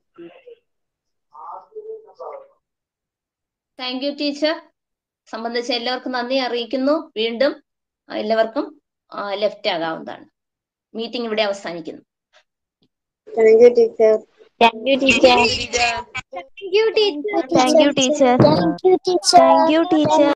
Thank you teacher. സംബന്ധിച്ച എല്ലാവർക്കും നന്ദി അറിയിക്കുന്നു. വീണ്ടും എല്ലാവർക്കും ലെഫ്റ്റ് ആകാവുന്നതാണ്. മീറ്റിംഗ് ഇവിടെ അവസാനിക്കുന്നു. Thank you, teacher. Thank you, teacher. Thank you, teacher. Thank you, teacher. Thank you, teacher. Thank you, teacher.